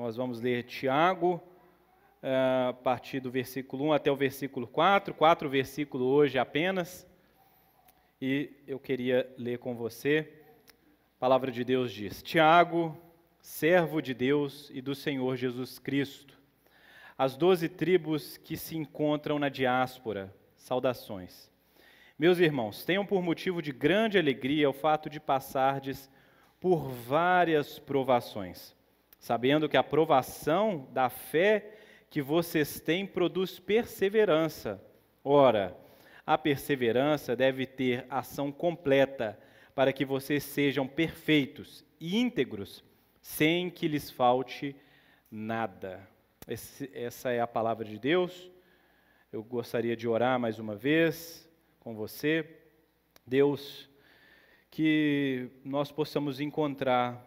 Nós vamos ler Tiago, a partir do versículo 1 até o versículo 4 versículos hoje apenas. E eu queria ler com você. A palavra de Deus diz: Tiago, servo de Deus e do Senhor Jesus Cristo, as 12 tribos que se encontram na diáspora, saudações. Meus irmãos, tenham por motivo de grande alegria o fato de passardes por várias provações, sabendo que a provação da fé que vocês têm produz perseverança. Ora, a perseverança deve ter ação completa, para que vocês sejam perfeitos e íntegros, sem que lhes falte nada. Essa é a palavra de Deus. Eu gostaria de orar mais uma vez com você. Deus, que nós possamos encontrar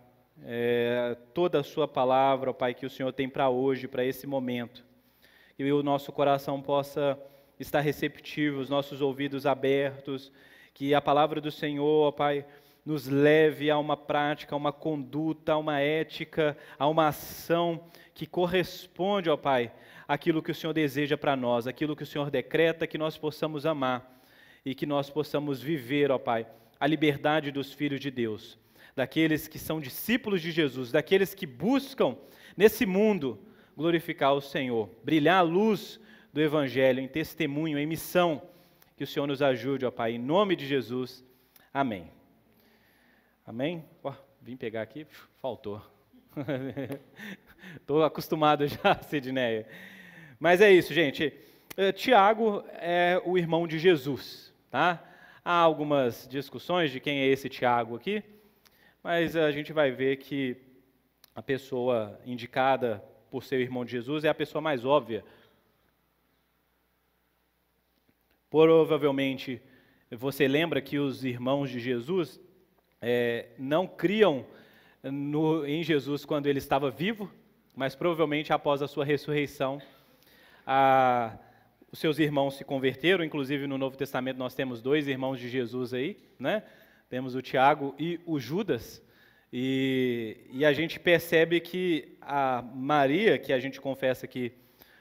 toda a sua palavra, ó Pai, que o Senhor tem para hoje, para esse momento. Que o nosso coração possa estar receptivo, os nossos ouvidos abertos, que a palavra do Senhor, ó Pai, nos leve a uma prática, a uma conduta, a uma ética, a uma ação que corresponde, ó Pai, àquilo que o Senhor deseja para nós, aquilo que o Senhor decreta que nós possamos amar e que nós possamos viver, ó Pai, a liberdade dos filhos de Deus, daqueles que são discípulos de Jesus, daqueles que buscam nesse mundo glorificar o Senhor, brilhar a luz do Evangelho em testemunho, em missão. Que o Senhor nos ajude, ó Pai, em nome de Jesus. Amém. Amém? Vim pegar aqui, faltou. Estou acostumado já, Sidneia. Mas é isso, gente. Tiago é o irmão de Jesus, tá? Há algumas discussões de quem é esse Tiago aqui, mas a gente vai ver que a pessoa indicada por ser o irmão de Jesus é a pessoa mais óbvia. Provavelmente você lembra que os irmãos de Jesus não criam em Jesus quando ele estava vivo, mas provavelmente após a sua ressurreição, os seus irmãos se converteram. Inclusive no Novo Testamento nós temos 2 irmãos de Jesus aí, né? Temos o Tiago e o Judas, e a gente percebe que a Maria, que a gente confessa aqui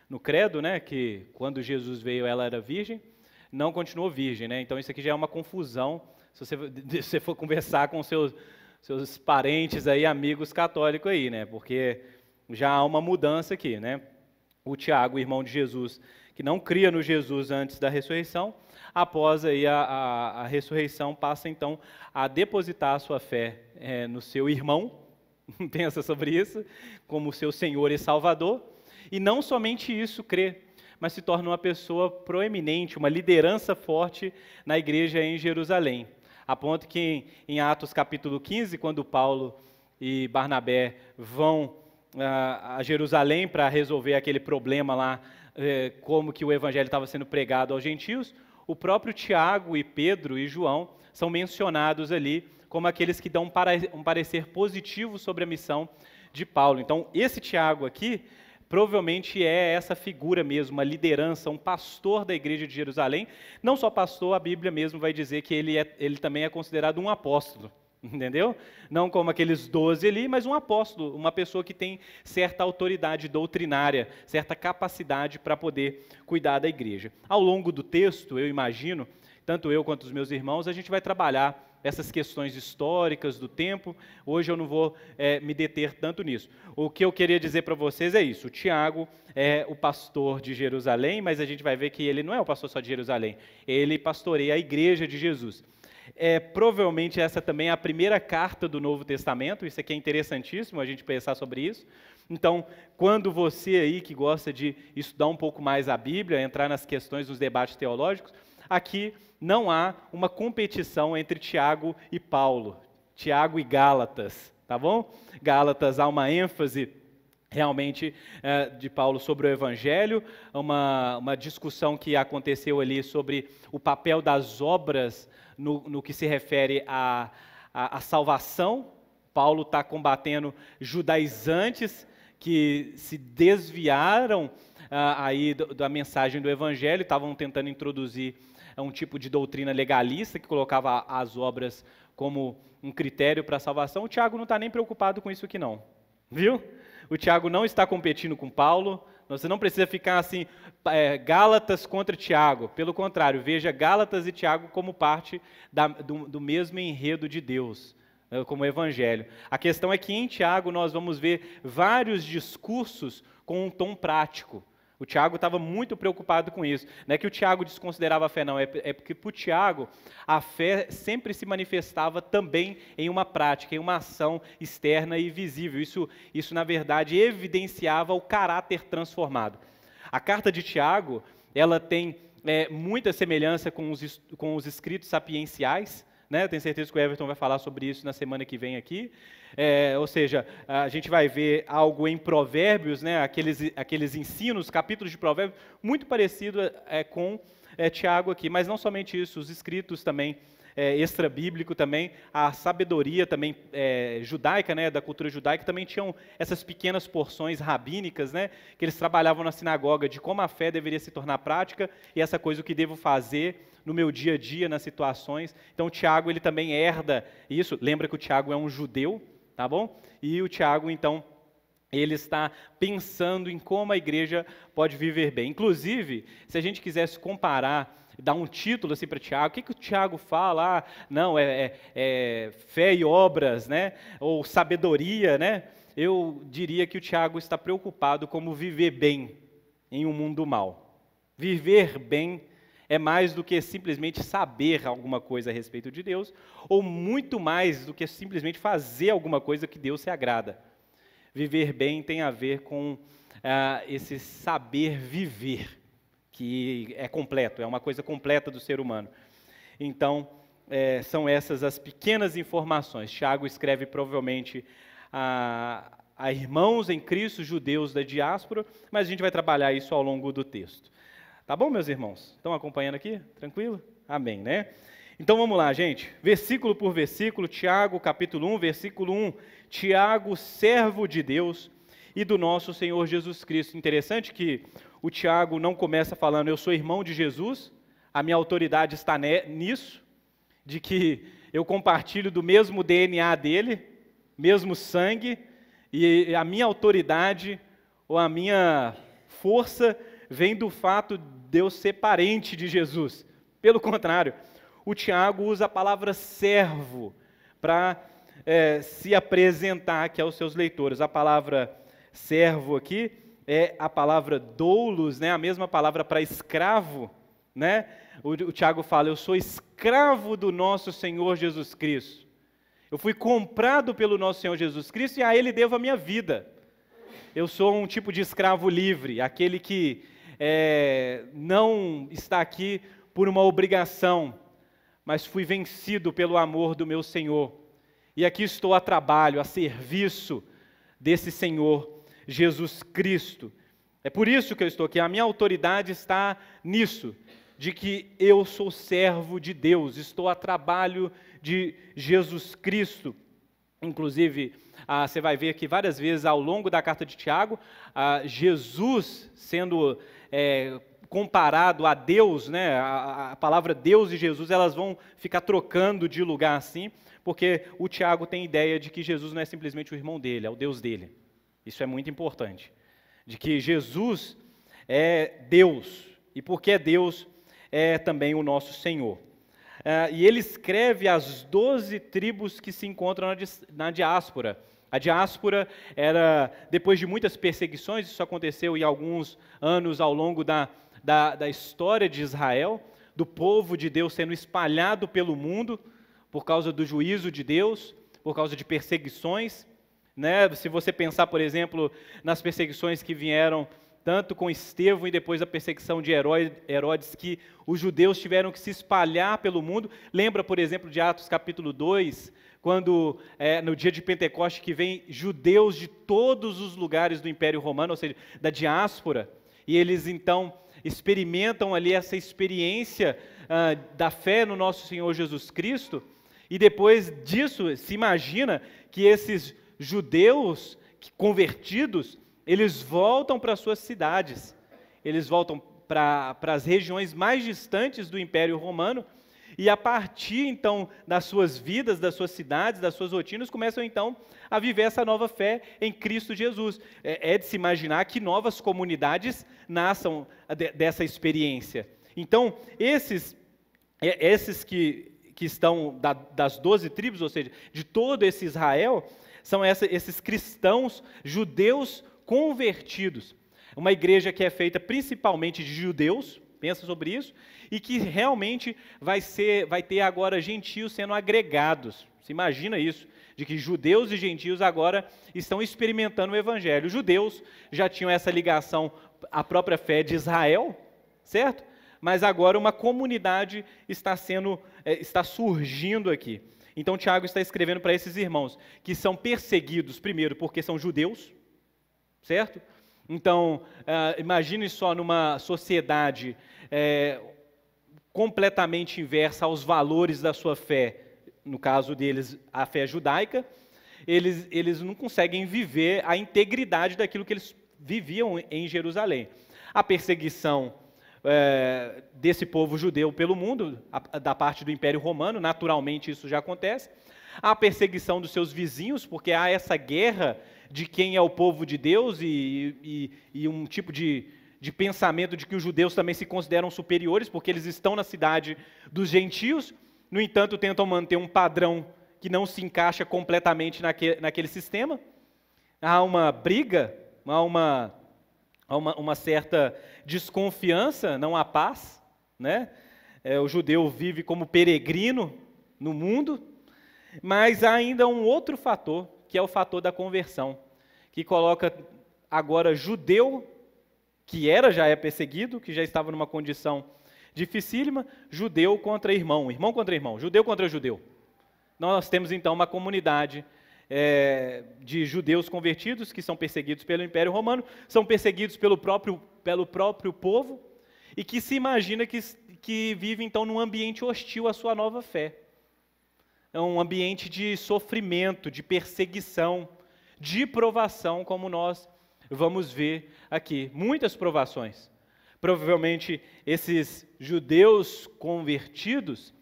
no credo, né, que quando Jesus veio ela era virgem, não continuou virgem, né? Então isso aqui já é uma confusão, se você for conversar com seus parentes aí, amigos católicos aí, né? Porque já há uma mudança aqui, né? O Tiago, irmão de Jesus, que não cria no Jesus antes da ressurreição, após aí a ressurreição, passa então a depositar a sua fé no seu irmão, pensa sobre isso, como seu Senhor e Salvador, e não somente isso crê, mas se torna uma pessoa proeminente, uma liderança forte na igreja em Jerusalém, a ponto que em Atos capítulo 15, quando Paulo e Barnabé vão a Jerusalém para resolver aquele problema lá, como que o evangelho estava sendo pregado aos gentios, o próprio Tiago e Pedro e João são mencionados ali como aqueles que dão um parecer positivo sobre a missão de Paulo. Então, esse Tiago aqui, provavelmente é essa figura mesmo, uma liderança, um pastor da igreja de Jerusalém. Não só pastor, a Bíblia mesmo vai dizer que ele também é considerado um apóstolo. Entendeu? Não como aqueles 12 ali, mas um apóstolo, uma pessoa que tem certa autoridade doutrinária, certa capacidade para poder cuidar da igreja. Ao longo do texto, eu imagino, tanto eu quanto os meus irmãos, a gente vai trabalhar essas questões históricas do tempo. Hoje eu não vou me deter tanto nisso. O que eu queria dizer para vocês é isso: o Tiago é o pastor de Jerusalém, mas a gente vai ver que ele não é o pastor só de Jerusalém, ele pastoreia a igreja de Jesus. Provavelmente essa também é a primeira carta do Novo Testamento. Isso aqui é interessantíssimo a gente pensar sobre isso. Então, quando você aí que gosta de estudar um pouco mais a Bíblia, entrar nas questões dos debates teológicos, aqui não há uma competição entre Tiago e Paulo, Tiago e Gálatas, tá bom? Gálatas há uma ênfase realmente de Paulo sobre o Evangelho, uma discussão que aconteceu ali sobre o papel das obras no que se refere à salvação. Paulo está combatendo judaizantes que se desviaram aí da mensagem do Evangelho, estavam tentando introduzir um tipo de doutrina legalista que colocava as obras como um critério para a salvação. O Tiago não está nem preocupado com isso aqui não, viu? o Tiago não está competindo com Paulo, você não precisa ficar assim, Gálatas contra Tiago, pelo contrário, veja Gálatas e Tiago como parte do mesmo enredo de Deus, como evangelho. A questão é que em Tiago nós vamos ver vários discursos com um tom prático. O Tiago estava muito preocupado com isso. Não é que o Tiago desconsiderava a fé, não. É porque para o Tiago a fé sempre se manifestava também em uma prática, em uma ação externa e visível. Isso na verdade, evidenciava o caráter transformado. A carta de Tiago, ela tem muita semelhança com os escritos sapienciais, né? Tenho certeza que o Everton vai falar sobre isso na semana que vem aqui. Ou seja, a gente vai ver algo em Provérbios, né? aqueles ensinos, capítulos de Provérbios, muito parecido com Tiago aqui, mas não somente isso, os escritos também, extra-bíblico também, a sabedoria também judaica, né? Da cultura judaica, também tinham essas pequenas porções rabínicas, né? Que eles trabalhavam na sinagoga, de como a fé deveria se tornar prática, e essa coisa, o que devo fazer no meu dia a dia, nas situações. Então o Tiago, ele também herda isso. Lembra que o Tiago é um judeu, tá bom? E o Tiago, então, ele está pensando em como a igreja pode viver bem. Inclusive, se a gente quisesse comparar, dar um título assim para Tiago, o que o Tiago fala? Não, fé e obras, né? Ou sabedoria, né? Eu diria que o Tiago está preocupado como viver bem em um mundo mal. Viver bem é mais do que simplesmente saber alguma coisa a respeito de Deus, ou muito mais do que simplesmente fazer alguma coisa que Deus se agrada. Viver bem tem a ver com esse saber viver, que é completo, é uma coisa completa do ser humano. Então, são essas as pequenas informações. Tiago escreve provavelmente a irmãos em Cristo, judeus da diáspora, mas a gente vai trabalhar isso ao longo do texto. Tá bom, meus irmãos? Estão acompanhando aqui? Tranquilo? Amém, né? Então vamos lá, gente. Versículo por versículo, Tiago, capítulo 1, versículo 1. Tiago, servo de Deus e do nosso Senhor Jesus Cristo. Interessante que o Tiago não começa falando, eu sou irmão de Jesus, a minha autoridade está nisso, de que eu compartilho do mesmo DNA dele, mesmo sangue, e a minha autoridade ou a minha força vem do fato de eu ser parente de Jesus. Pelo contrário, o Tiago usa a palavra servo para se apresentar aqui aos seus leitores. A palavra servo aqui é a palavra doulos, né? A mesma palavra para escravo, né? O Tiago fala, eu sou escravo do nosso Senhor Jesus Cristo. Eu fui comprado pelo nosso Senhor Jesus Cristo e a Ele devo a minha vida. Eu sou um tipo de escravo livre, aquele que não está aqui por uma obrigação, mas fui vencido pelo amor do meu Senhor. E aqui estou a trabalho, a serviço desse Senhor Jesus Cristo. É por isso que eu estou aqui. A minha autoridade está nisso, de que eu sou servo de Deus, estou a trabalho de Jesus Cristo. Inclusive, você vai ver que várias vezes ao longo da carta de Tiago, Jesus sendo comparado a Deus, né? A palavra Deus e Jesus, elas vão ficar trocando de lugar assim, porque o Tiago tem ideia de que Jesus não é simplesmente o irmão dele, é o Deus dele. Isso é muito importante. De que Jesus é Deus, e porque é Deus, é também o nosso Senhor. E ele escreve as 12 tribos que se encontram na diáspora. A diáspora era, depois de muitas perseguições, isso aconteceu em alguns anos ao longo da história de Israel, do povo de Deus sendo espalhado pelo mundo por causa do juízo de Deus, por causa de perseguições, né? Se você pensar, por exemplo, nas perseguições que vieram tanto com Estevão e depois a perseguição de Herodes, que os judeus tiveram que se espalhar pelo mundo. Lembra, por exemplo, de Atos capítulo 2, quando no dia de Pentecoste que vem judeus de todos os lugares do Império Romano, ou seja, da diáspora, e eles então experimentam ali essa experiência da fé no nosso Senhor Jesus Cristo, e depois disso se imagina que esses judeus convertidos, eles voltam para suas cidades, eles voltam para as regiões mais distantes do Império Romano, E a partir, então, das suas vidas, das suas cidades, das suas rotinas, começam, então, a viver essa nova fé em Cristo Jesus. É de se imaginar que novas comunidades nasçam dessa experiência. Então, esses que estão das 12 tribos, ou seja, de todo esse Israel, são esses cristãos judeus convertidos. Uma igreja que é feita principalmente de judeus, pensa sobre isso, e que realmente vai ter agora gentios sendo agregados. Você imagina isso, de que judeus e gentios agora estão experimentando o evangelho. Os judeus já tinham essa ligação à própria fé de Israel, certo? Mas agora uma comunidade está surgindo aqui. Então Tiago está escrevendo para esses irmãos que são perseguidos, primeiro, porque são judeus, certo? Então, imagine só numa sociedade completamente inversa aos valores da sua fé, no caso deles, a fé judaica, eles não conseguem viver a integridade daquilo que eles viviam em Jerusalém. A perseguição desse povo judeu pelo mundo, da parte do Império Romano, naturalmente isso já acontece. A perseguição dos seus vizinhos, porque há essa guerra de quem é o povo de Deus e um tipo de pensamento de que os judeus também se consideram superiores, porque eles estão na cidade dos gentios, no entanto tentam manter um padrão que não se encaixa completamente naquele sistema. Há uma briga, há uma certa desconfiança, não há paz, né? O judeu vive como peregrino no mundo, mas há ainda um outro fator, que é o fator da conversão, que coloca agora judeu, que já é perseguido, que já estava numa condição dificílima, judeu contra irmão, irmão contra irmão, judeu contra judeu. Nós temos então uma comunidade de judeus convertidos que são perseguidos pelo Império Romano, são perseguidos pelo próprio povo e que se imagina que vive então num ambiente hostil à sua nova fé. É um ambiente de sofrimento, de perseguição, de provação, como nós vamos ver aqui. Muitas provações. Provavelmente esses judeus convertidos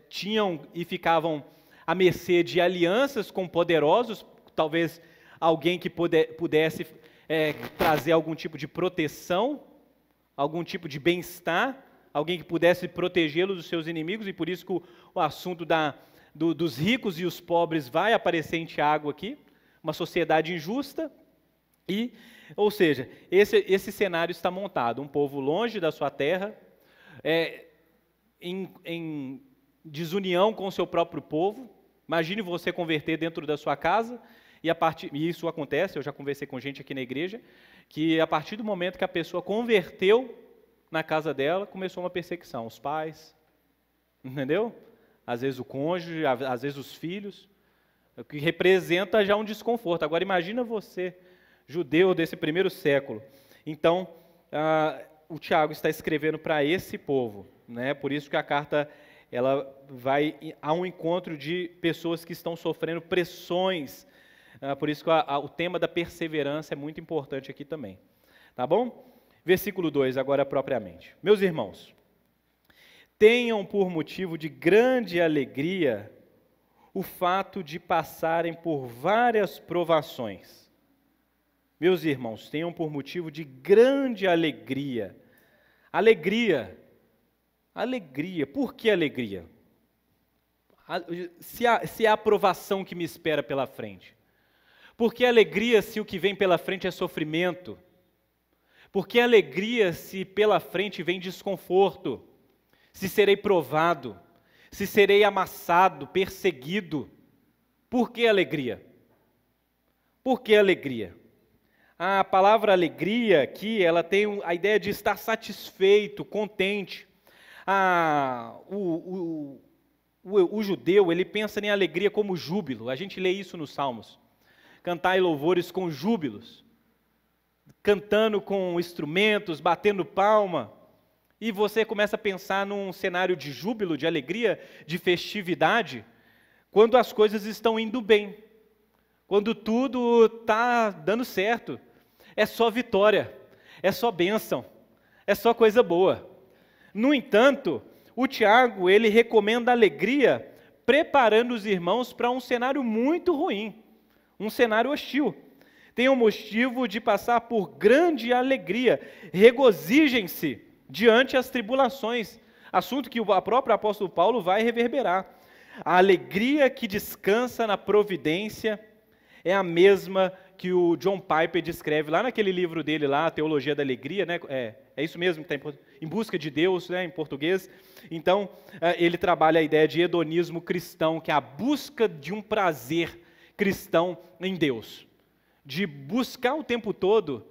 tinham e ficavam à mercê de alianças com poderosos, talvez alguém que pudesse trazer algum tipo de proteção, algum tipo de bem-estar, alguém que pudesse protegê-los dos seus inimigos, e por isso que o assunto dos ricos e os pobres vai aparecer em Tiago aqui, uma sociedade injusta, ou seja, esse cenário está montado, um povo longe da sua terra, em desunião com o seu próprio povo. Imagine você converter dentro da sua casa, e isso acontece, eu já conversei com gente aqui na igreja, que a partir do momento que a pessoa converteu na casa dela, começou uma perseguição, os pais, entendeu? Às vezes o cônjuge, às vezes os filhos, o que representa já um desconforto. Agora imagina você, judeu desse primeiro século. Então, o Tiago está escrevendo para esse povo, né? Por isso que a carta ela vai ao encontro de pessoas que estão sofrendo pressões. Por isso que o tema da perseverança é muito importante aqui também. Tá bom? Versículo 2, agora propriamente. Meus irmãos, tenham por motivo de grande alegria o fato de passarem por várias provações. Meus irmãos, tenham por motivo de grande alegria. Alegria. Alegria. Por que alegria? Se há aprovação que me espera pela frente. Por que alegria se o que vem pela frente é sofrimento? Por que alegria se pela frente vem desconforto? Se serei provado? Se serei amassado, perseguido? Por que alegria? Por que alegria? A palavra alegria aqui, ela tem a ideia de estar satisfeito, contente. O judeu, ele pensa em alegria como júbilo. A gente lê isso nos Salmos. Cantai louvores com júbilos. Cantando com instrumentos, batendo palma. E você começa a pensar num cenário de júbilo, de alegria, de festividade, quando as coisas estão indo bem. Quando tudo está dando certo. É só vitória, é só bênção, é só coisa boa. No entanto, o Tiago, ele recomenda alegria, preparando os irmãos para um cenário muito ruim, um cenário hostil. Tenham motivo de passar por grande alegria, regozijem-se diante as tribulações, assunto que o próprio apóstolo Paulo vai reverberar. A alegria que descansa na providência é a mesma que o John Piper descreve lá naquele livro dele lá, a Teologia da Alegria, né? É isso mesmo que está em busca de Deus, né, em português. Então, ele trabalha a ideia de hedonismo cristão, que é a busca de um prazer cristão em Deus, de buscar o tempo todo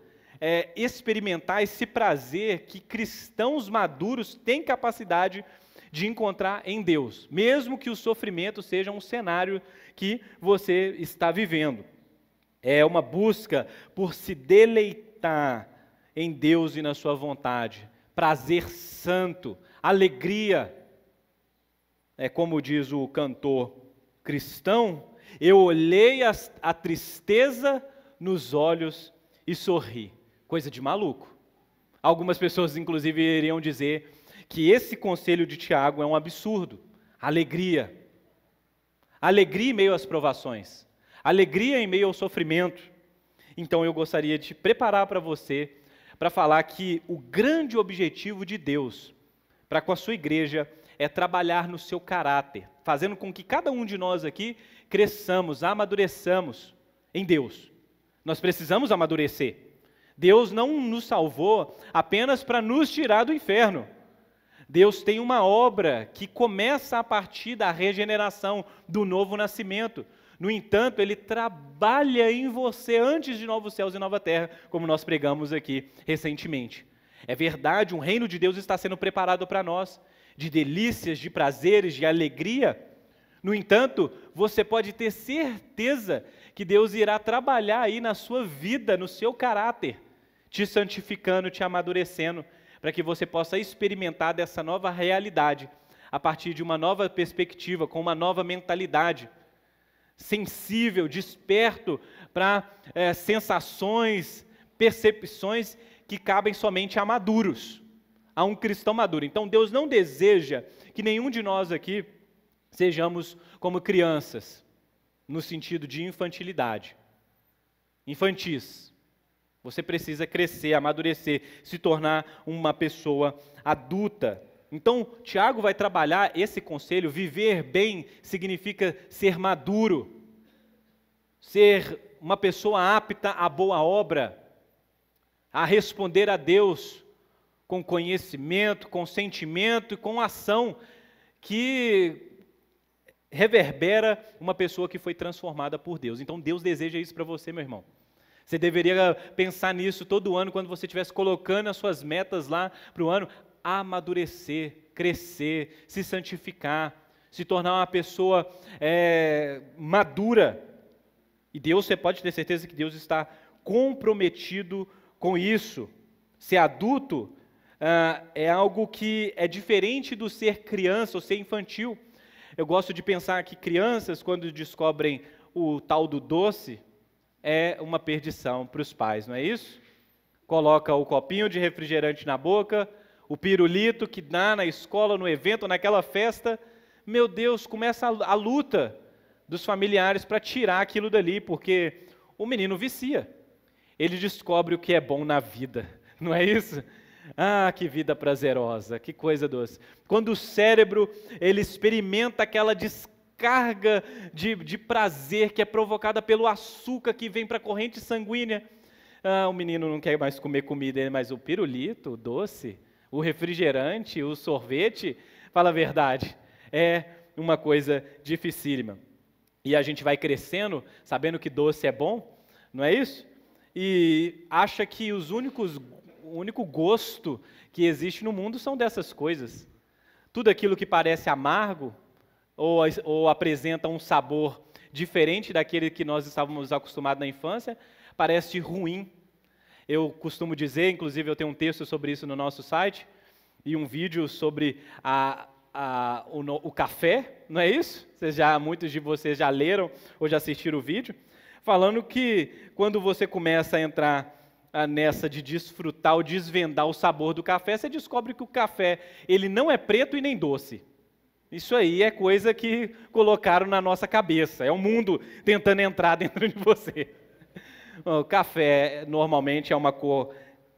experimentar esse prazer que cristãos maduros têm capacidade de encontrar em Deus, mesmo que o sofrimento seja um cenário que você está vivendo. É uma busca por se deleitar em Deus e na sua vontade, prazer santo, alegria. É como diz o cantor cristão: eu olhei a tristeza nos olhos e sorri. Coisa de maluco. Algumas pessoas, inclusive, iriam dizer que esse conselho de Tiago é um absurdo. Alegria. Alegria em meio às provações. Alegria em meio ao sofrimento. Então eu gostaria de preparar para você, para falar que o grande objetivo de Deus para com a sua igreja é trabalhar no seu caráter, fazendo com que cada um de nós aqui cresçamos, amadureçamos em Deus. Nós precisamos amadurecer. Deus não nos salvou apenas para nos tirar do inferno. Deus tem uma obra que começa a partir da regeneração, do novo nascimento. No entanto, Ele trabalha em você antes de novos céus e nova terra, como nós pregamos aqui recentemente. É verdade, um reino de Deus está sendo preparado para nós, de delícias, de prazeres, de alegria. No entanto, você pode ter certeza que Deus irá trabalhar aí na sua vida, no seu caráter, te santificando, te amadurecendo, para que você possa experimentar dessa nova realidade, a partir de uma nova perspectiva, com uma nova mentalidade, sensível, desperto para sensações, percepções que cabem somente a maduros, a um cristão maduro. Então Deus não deseja que nenhum de nós aqui sejamos como crianças, no sentido de infantilidade, infantis. Você precisa crescer, amadurecer, se tornar uma pessoa adulta. Então, Tiago vai trabalhar esse conselho. Viver bem significa ser maduro, ser uma pessoa apta à boa obra, a responder a Deus com conhecimento, com sentimento e com ação que reverbera uma pessoa que foi transformada por Deus. Então, Deus deseja isso para você, meu irmão. Você deveria pensar nisso todo ano, quando você estivesse colocando as suas metas lá para o ano, amadurecer, crescer, se santificar, se tornar uma pessoa madura. E Deus, você pode ter certeza que Deus está comprometido com isso. Ser adulto é algo que é diferente do ser criança ou ser infantil. Eu gosto de pensar que crianças, quando descobrem o tal do doce, é uma perdição para os pais, não é isso? Coloca o copinho de refrigerante na boca, o pirulito que dá na escola, no evento, naquela festa, meu Deus, começa a luta dos familiares para tirar aquilo dali, porque o menino vicia. Ele descobre o que é bom na vida, não é isso? Ah, que vida prazerosa, que coisa doce. Quando o cérebro, ele experimenta aquela descarga de prazer que é provocada pelo açúcar que vem para a corrente sanguínea, o menino não quer mais comer comida, mas o pirulito, o doce, o refrigerante, o sorvete, fala a verdade, é uma coisa dificílima. E a gente vai crescendo, sabendo que doce é bom, não é isso? E acha que o único gosto que existe no mundo são dessas coisas. Tudo aquilo que parece amargo, ou apresenta um sabor diferente daquele que nós estávamos acostumados na infância, parece ruim. Eu costumo dizer, inclusive eu tenho um texto sobre isso no nosso site, e um vídeo sobre o café, não é isso? Muitos de vocês já leram ou já assistiram o vídeo, falando que quando você começa a entrar nessa de desfrutar ou desvendar o sabor do café, você descobre que o café ele não é preto e nem doce. Isso aí é coisa que colocaram na nossa cabeça, é o mundo tentando entrar dentro de você. O café normalmente é uma cor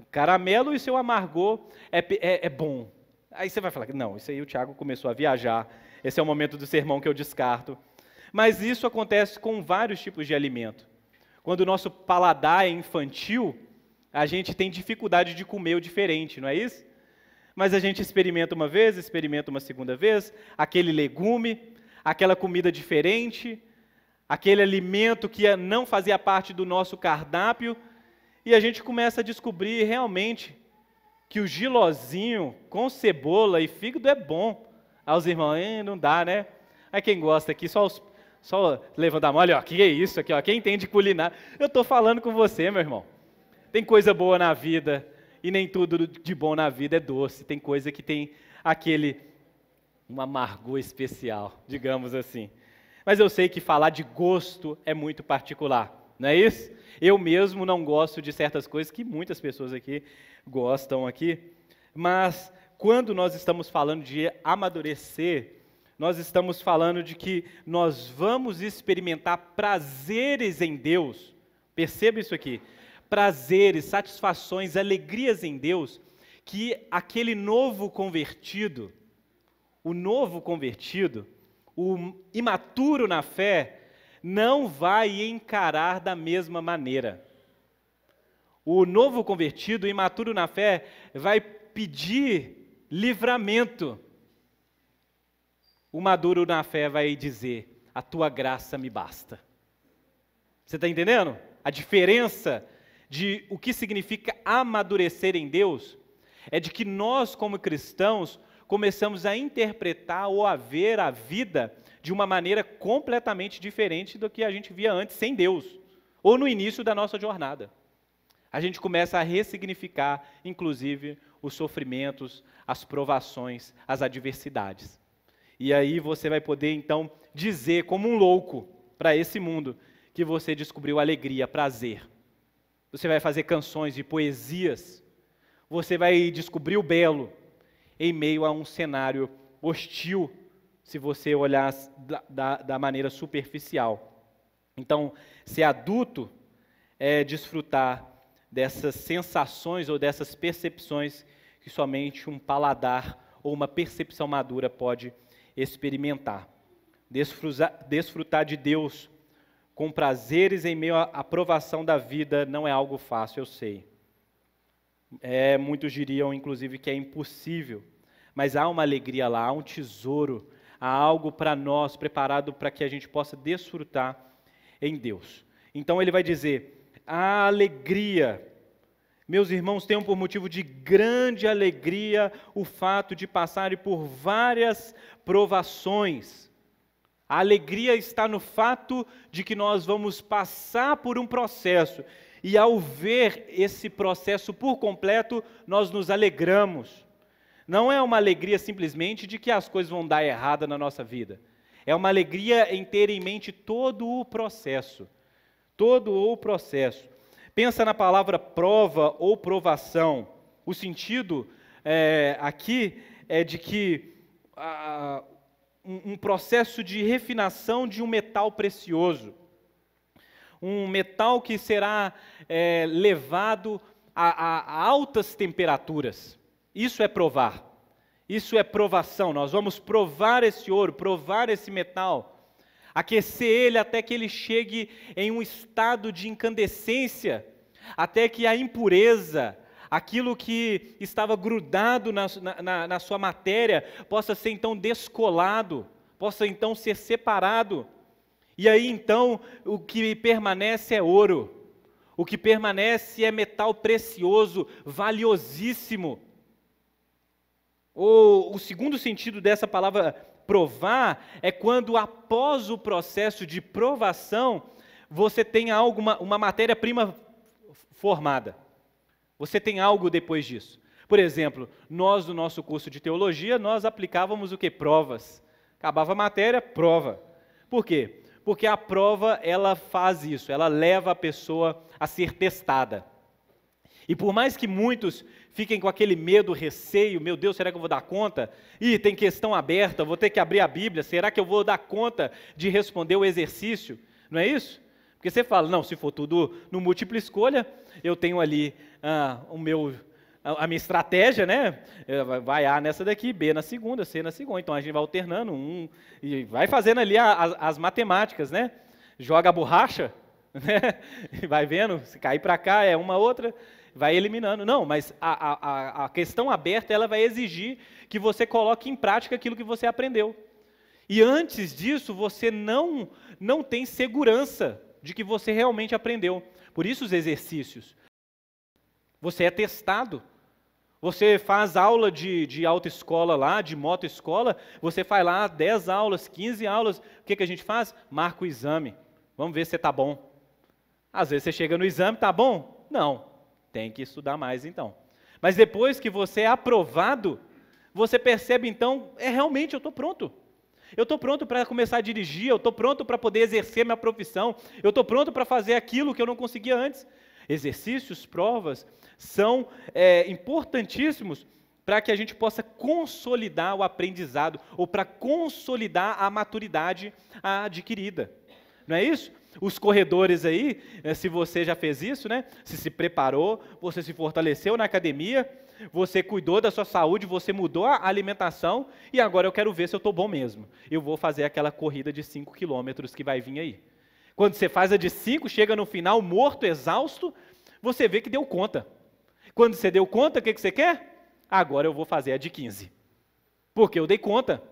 caramelo e seu amargor é bom. Aí você vai falar, não, isso aí o Tiago começou a viajar, esse é o momento do sermão que eu descarto. Mas isso acontece com vários tipos de alimento. Quando o nosso paladar é infantil, a gente tem dificuldade de comer o diferente, não é isso? Mas a gente experimenta uma vez, experimenta uma segunda vez, aquele legume, aquela comida diferente, aquele alimento que não fazia parte do nosso cardápio, e a gente começa a descobrir realmente que o gilozinho com cebola e fígado é bom. Aí os irmãos, não dá, né? Aí quem gosta aqui, só levanta a mão, olha, ó, que é isso aqui, ó, quem entende culinária. Eu estou falando com você, meu irmão. Tem coisa boa na vida, e nem tudo de bom na vida é doce. Tem coisa que tem um amargor especial, digamos assim. Mas eu sei que falar de gosto é muito particular, não é isso? Eu mesmo não gosto de certas coisas que muitas pessoas aqui gostam aqui. Mas quando nós estamos falando de amadurecer, nós estamos falando de que nós vamos experimentar prazeres em Deus. Perceba isso aqui. Prazeres, satisfações, alegrias em Deus, que aquele novo convertido, o imaturo na fé, não vai encarar da mesma maneira. O novo convertido, o imaturo na fé, vai pedir livramento. O maduro na fé vai dizer, a tua graça me basta. Você está entendendo? A diferença de o que significa amadurecer em Deus é de que nós, como cristãos, começamos a interpretar ou a ver a vida de uma maneira completamente diferente do que a gente via antes sem Deus, ou no início da nossa jornada. A gente começa a ressignificar, inclusive, os sofrimentos, as provações, as adversidades. E aí você vai poder, então, dizer como um louco para esse mundo que você descobriu alegria, prazer. Você vai fazer canções e poesias. Você vai descobrir o belo em meio a um cenário hostil, se você olhar da maneira superficial. Então, ser adulto é desfrutar dessas sensações ou dessas percepções que somente um paladar ou uma percepção madura pode experimentar. Desfrutar de Deus com prazeres em meio à provação da vida não é algo fácil, eu sei. Muitos diriam, inclusive, que é impossível. Mas há uma alegria lá, há um tesouro, há algo para nós, preparado para que a gente possa desfrutar em Deus. Então ele vai dizer, a alegria, meus irmãos, tenham por motivo de grande alegria o fato de passarem por várias provações. A alegria está no fato de que nós vamos passar por um processo, e ao ver esse processo por completo, nós nos alegramos. Não é uma alegria simplesmente de que as coisas vão dar errada na nossa vida. É uma alegria em ter em mente todo o processo. Todo o processo. Pensa na palavra prova ou provação. O sentido aqui é de que um processo de refinação de um metal precioso. Um metal que será levado a altas temperaturas. Isso é provar. Isso é provação. Nós vamos provar esse ouro, provar esse metal, aquecer ele até que ele chegue em um estado de incandescência, até que a impureza, aquilo que estava grudado na sua matéria, possa ser então descolado, possa então ser separado. E aí então o que permanece é ouro, o que permanece é metal precioso, valiosíssimo. O segundo sentido dessa palavra provar é quando após o processo de provação, você tem uma matéria-prima formada. Você tem algo depois disso. Por exemplo, nós no nosso curso de teologia, nós aplicávamos o quê? Provas. Acabava a matéria, prova. Por quê? Porque a prova, ela faz isso, ela leva a pessoa a ser testada. E por mais que muitos fiquem com aquele medo, receio, meu Deus, será que eu vou dar conta? Ih, tem questão aberta, vou ter que abrir a Bíblia, será que eu vou dar conta de responder o exercício? Não é isso? Porque você fala, não, se for tudo no múltipla escolha, eu tenho ali a minha estratégia, né? Vai A nessa daqui, B na segunda, C na segunda. Então a gente vai alternando e vai fazendo ali as matemáticas, né? Joga a borracha, né? E vai vendo, se cair para cá é uma outra, vai eliminando. Não, mas a questão aberta, ela vai exigir que você coloque em prática aquilo que você aprendeu. E antes disso, você não tem segurança de que você realmente aprendeu. Por isso os exercícios. Você é testado. Você faz aula de autoescola lá, de motoescola, você faz lá 10 aulas, 15 aulas. O que a gente faz? Marca o exame. Vamos ver se você está bom. Às vezes você chega no exame, está bom? Não. Tem que estudar mais então. Mas depois que você é aprovado, você percebe então, realmente eu estou pronto. Eu estou pronto para começar a dirigir, eu estou pronto para poder exercer minha profissão, eu estou pronto para fazer aquilo que eu não conseguia antes. Exercícios, provas, são importantíssimos para que a gente possa consolidar o aprendizado, ou para consolidar a maturidade adquirida. Não é isso? Os corredores aí, se você já fez isso, né? Se preparou, você se fortaleceu na academia, você cuidou da sua saúde, você mudou a alimentação, e agora eu quero ver se eu estou bom mesmo. Eu vou fazer aquela corrida de 5 quilômetros que vai vir aí. Quando você faz a de 5, chega no final morto, exausto, você vê que deu conta. Quando você deu conta, o que você quer? Agora eu vou fazer a de 15. Porque eu dei conta.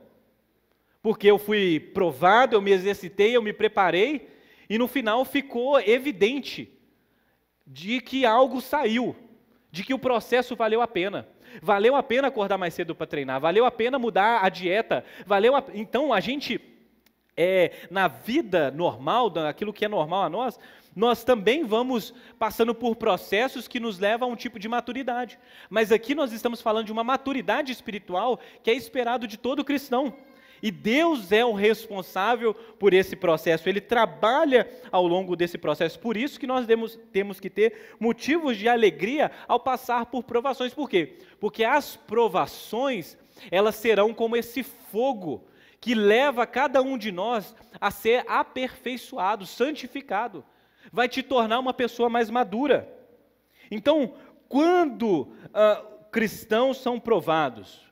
Porque eu fui provado, eu me exercitei, eu me preparei, e no final ficou evidente de que algo saiu, de que o processo valeu a pena. Valeu a pena acordar mais cedo para treinar, valeu a pena mudar a dieta, então a gente, na vida normal, aquilo que é normal a nós também vamos passando por processos que nos levam a um tipo de maturidade. Mas aqui nós estamos falando de uma maturidade espiritual que é esperado de todo cristão. E Deus é o responsável por esse processo, Ele trabalha ao longo desse processo. Por isso que nós temos que ter motivos de alegria ao passar por provações. Por quê? Porque as provações, elas serão como esse fogo que leva cada um de nós a ser aperfeiçoado, santificado. Vai te tornar uma pessoa mais madura. Então, quando cristãos são provados,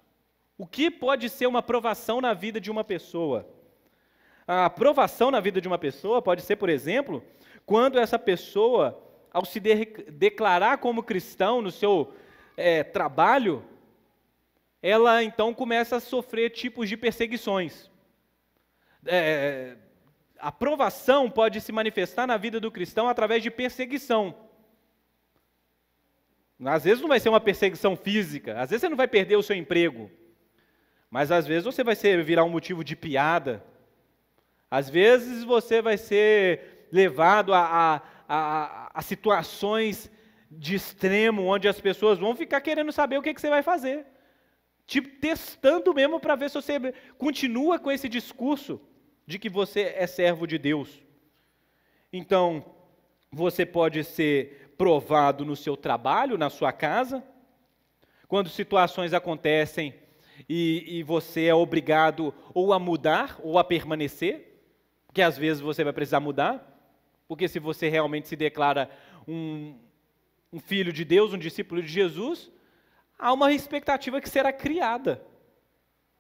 o que pode ser uma provação na vida de uma pessoa? A provação na vida de uma pessoa pode ser, por exemplo, quando essa pessoa, ao se declarar como cristão no seu trabalho, ela então começa a sofrer tipos de perseguições. A provação pode se manifestar na vida do cristão através de perseguição. Às vezes não vai ser uma perseguição física, às vezes você não vai perder o seu emprego, mas às vezes você vai virar um motivo de piada, às vezes você vai ser levado a situações de extremo, onde as pessoas vão ficar querendo saber o que você vai fazer, tipo, testando mesmo para ver se você continua com esse discurso de que você é servo de Deus. Então, você pode ser provado no seu trabalho, na sua casa, quando situações acontecem e você é obrigado ou a mudar ou a permanecer, porque às vezes você vai precisar mudar, porque se você realmente se declara um filho de Deus, um discípulo de Jesus, há uma expectativa que será criada,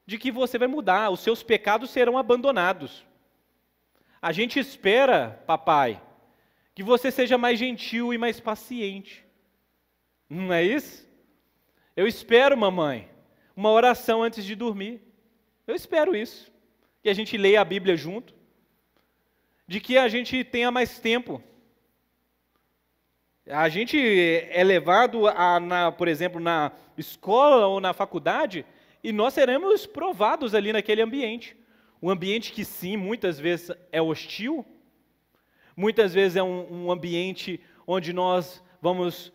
de que você vai mudar, os seus pecados serão abandonados. A gente espera, papai, que você seja mais gentil e mais paciente. Não é isso? Eu espero, mamãe, uma oração antes de dormir. Eu espero isso. Que a gente leia a Bíblia junto. De que a gente tenha mais tempo. A gente é levado, por exemplo, na escola ou na faculdade, e nós seremos provados ali naquele ambiente. Um ambiente que sim, muitas vezes é hostil, muitas vezes é um ambiente onde nós vamos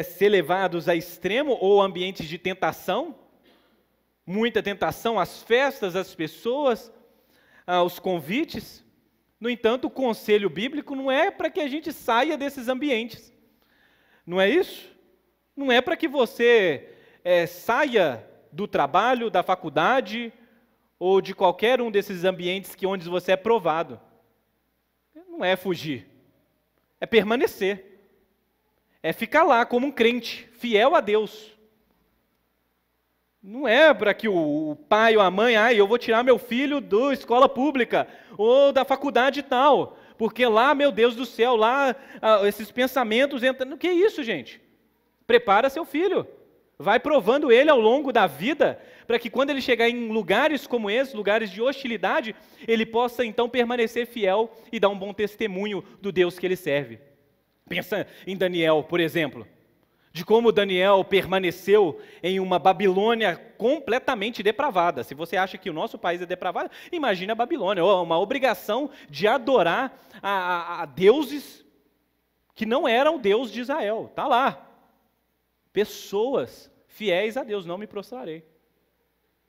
ser levados a extremo, ou ambientes de tentação, muita tentação, as festas, as pessoas, os convites. No entanto, o conselho bíblico não é para que a gente saia desses ambientes. Não é isso? Não é para que você saia do trabalho, da faculdade ou de qualquer um desses ambientes onde você é provado. Não é fugir, é permanecer. É ficar lá como um crente, fiel a Deus. Não é para que o pai ou a mãe, eu vou tirar meu filho da escola pública ou da faculdade e tal, porque lá, meu Deus do céu, lá esses pensamentos entram. Que isso, gente? Prepara seu filho. Vai provando ele ao longo da vida, para que quando ele chegar em lugares como esse, lugares de hostilidade, ele possa então permanecer fiel e dar um bom testemunho do Deus que ele serve. Pensa em Daniel, por exemplo, de como Daniel permaneceu em uma Babilônia completamente depravada. Se você acha que o nosso país é depravado, imagine a Babilônia, uma obrigação de adorar a deuses que não eram o Deus de Israel. Está lá. Pessoas fiéis a Deus, não me prostrarei.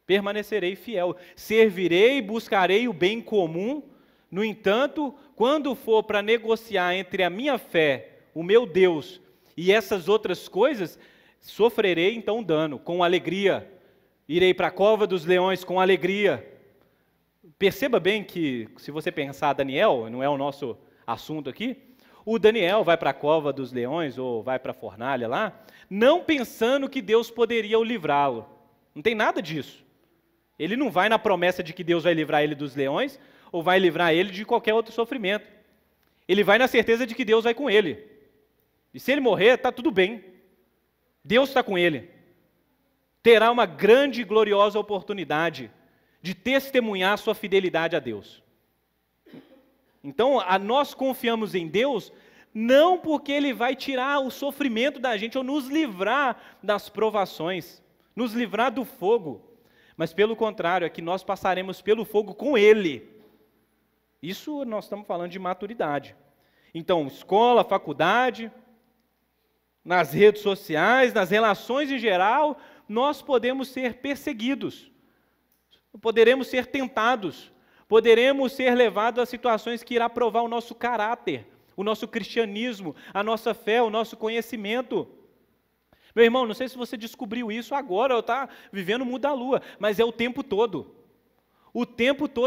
Permanecerei fiel, servirei, buscarei o bem comum. No entanto, quando for para negociar entre a minha fé, o meu Deus e essas outras coisas, sofrerei então dano, com alegria. Irei para a cova dos leões com alegria. Perceba bem que, se você pensar Daniel, não é o nosso assunto aqui, o Daniel vai para a cova dos leões, ou vai para a fornalha lá, não pensando que Deus poderia o livrá-lo. Não tem nada disso. Ele não vai na promessa de que Deus vai livrar ele dos leões, ou vai livrar ele de qualquer outro sofrimento. Ele vai na certeza de que Deus vai com ele. E se ele morrer, está tudo bem. Deus está com ele. Terá uma grande e gloriosa oportunidade de testemunhar sua fidelidade a Deus. Então, nós confiamos em Deus não porque Ele vai tirar o sofrimento da gente ou nos livrar das provações, nos livrar do fogo, mas pelo contrário, é que nós passaremos pelo fogo com Ele. Isso nós estamos falando de maturidade. Então, escola, faculdade, nas redes sociais, nas relações em geral, nós podemos ser perseguidos, poderemos ser tentados, poderemos ser levados a situações que irá provar o nosso caráter, o nosso cristianismo, a nossa fé, o nosso conhecimento. Meu irmão, não sei se você descobriu isso agora ou está vivendo o mundo da lua, mas é o tempo todo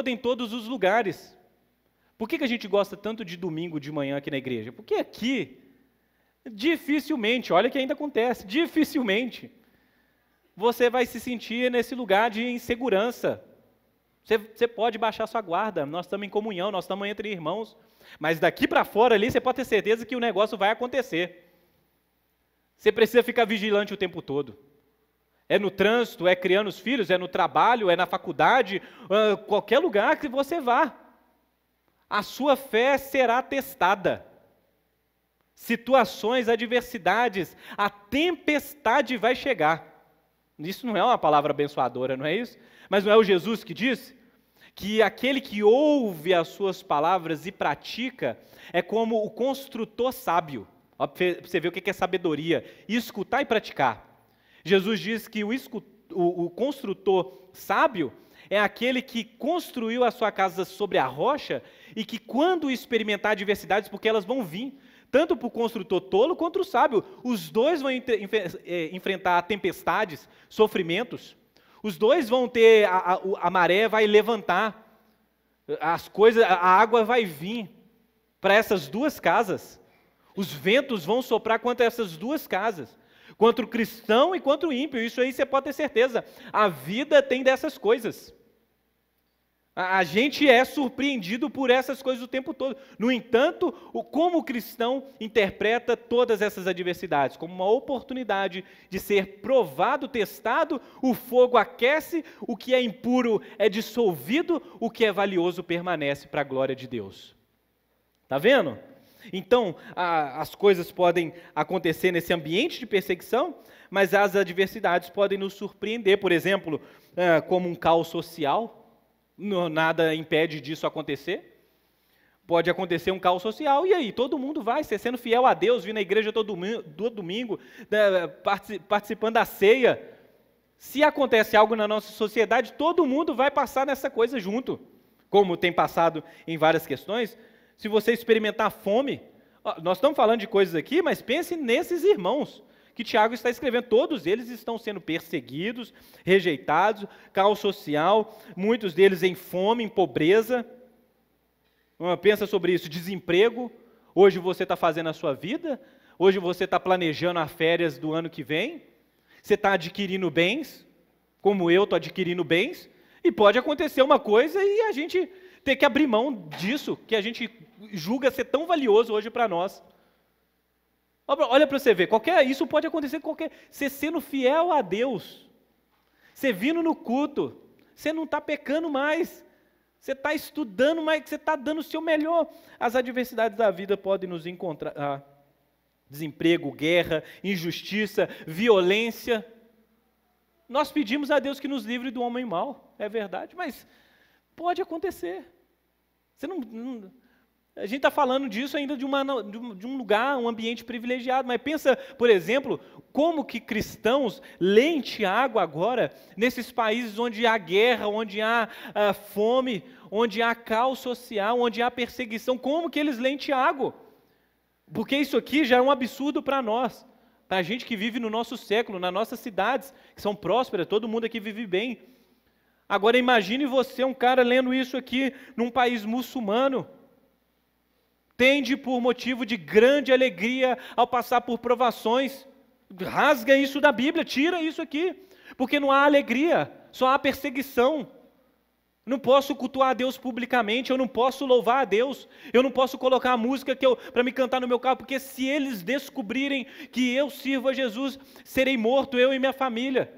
em todos os lugares. Por que a gente gosta tanto de domingo de manhã aqui na igreja? Porque aqui, dificilmente, olha que ainda acontece, dificilmente, você vai se sentir nesse lugar de insegurança. Você pode baixar sua guarda, nós estamos em comunhão, nós estamos entre irmãos, mas daqui para fora ali, você pode ter certeza que o negócio vai acontecer. Você precisa ficar vigilante o tempo todo. É no trânsito, é criando os filhos, é no trabalho, é na faculdade, qualquer lugar que você vá. A sua fé será testada. Situações, adversidades, a tempestade vai chegar. Isso não é uma palavra abençoadora, não é isso? Mas não é o Jesus que disse? Que aquele que ouve as suas palavras e pratica é como o construtor sábio. Para você ver o que é sabedoria. Escutar e praticar. Jesus diz que o construtor sábio é aquele que construiu a sua casa sobre a rocha e que quando experimentar adversidades, porque elas vão vir, tanto para o construtor tolo quanto o sábio, os dois vão enfrentar tempestades, sofrimentos, os dois vão ter, a maré vai levantar, a água vai vir para essas duas casas, os ventos vão soprar contra essas duas casas, contra o cristão e contra o ímpio, isso aí você pode ter certeza, a vida tem dessas coisas. A gente é surpreendido por essas coisas o tempo todo. No entanto, como o cristão interpreta todas essas adversidades? Como uma oportunidade de ser provado, testado, o fogo aquece, o que é impuro é dissolvido, o que é valioso permanece para a glória de Deus. Está vendo? Então, as coisas podem acontecer nesse ambiente de perseguição, mas as adversidades podem nos surpreender. Por exemplo, como um caos social. Nada impede disso acontecer. Pode acontecer um caos social, e aí? Todo mundo vai, você sendo fiel a Deus, vindo à igreja todo domingo, participando da ceia. Se acontece algo na nossa sociedade, todo mundo vai passar nessa coisa junto, como tem passado em várias questões. Se você experimentar fome, nós estamos falando de coisas aqui, mas pense nesses irmãos que Tiago está escrevendo. Todos eles estão sendo perseguidos, rejeitados, caos social, muitos deles em fome, em pobreza. Pensa sobre isso, desemprego. Hoje você está fazendo a sua vida, hoje você está planejando as férias do ano que vem, você está adquirindo bens, como eu estou adquirindo bens, e pode acontecer uma coisa e a gente ter que abrir mão disso, que a gente julga ser tão valioso hoje para nós. Olha para você ver, isso pode acontecer com você sendo fiel a Deus, você vindo no culto, você não está pecando mais, você está estudando mais, você está dando o seu melhor. As adversidades da vida podem nos encontrar, desemprego, guerra, injustiça, violência. Nós pedimos a Deus que nos livre do homem mau, é verdade, mas pode acontecer. A gente está falando disso ainda de um lugar, um ambiente privilegiado, mas pensa, por exemplo, como que cristãos leem Tiago agora, nesses países onde há guerra, onde há fome, onde há caos social, onde há perseguição, como que eles leem Tiago? Porque isso aqui já é um absurdo para nós, para a gente que vive no nosso século, nas nossas cidades, que são prósperas, todo mundo aqui vive bem. Agora imagine você, um cara lendo isso aqui num país muçulmano, tende por motivo de grande alegria ao passar por provações. Rasga isso da Bíblia, tira isso aqui, porque não há alegria, só há perseguição. Não posso cultuar a Deus publicamente, eu não posso louvar a Deus, eu não posso colocar a música para me cantar no meu carro, porque se eles descobrirem que eu sirvo a Jesus, serei morto, eu e minha família.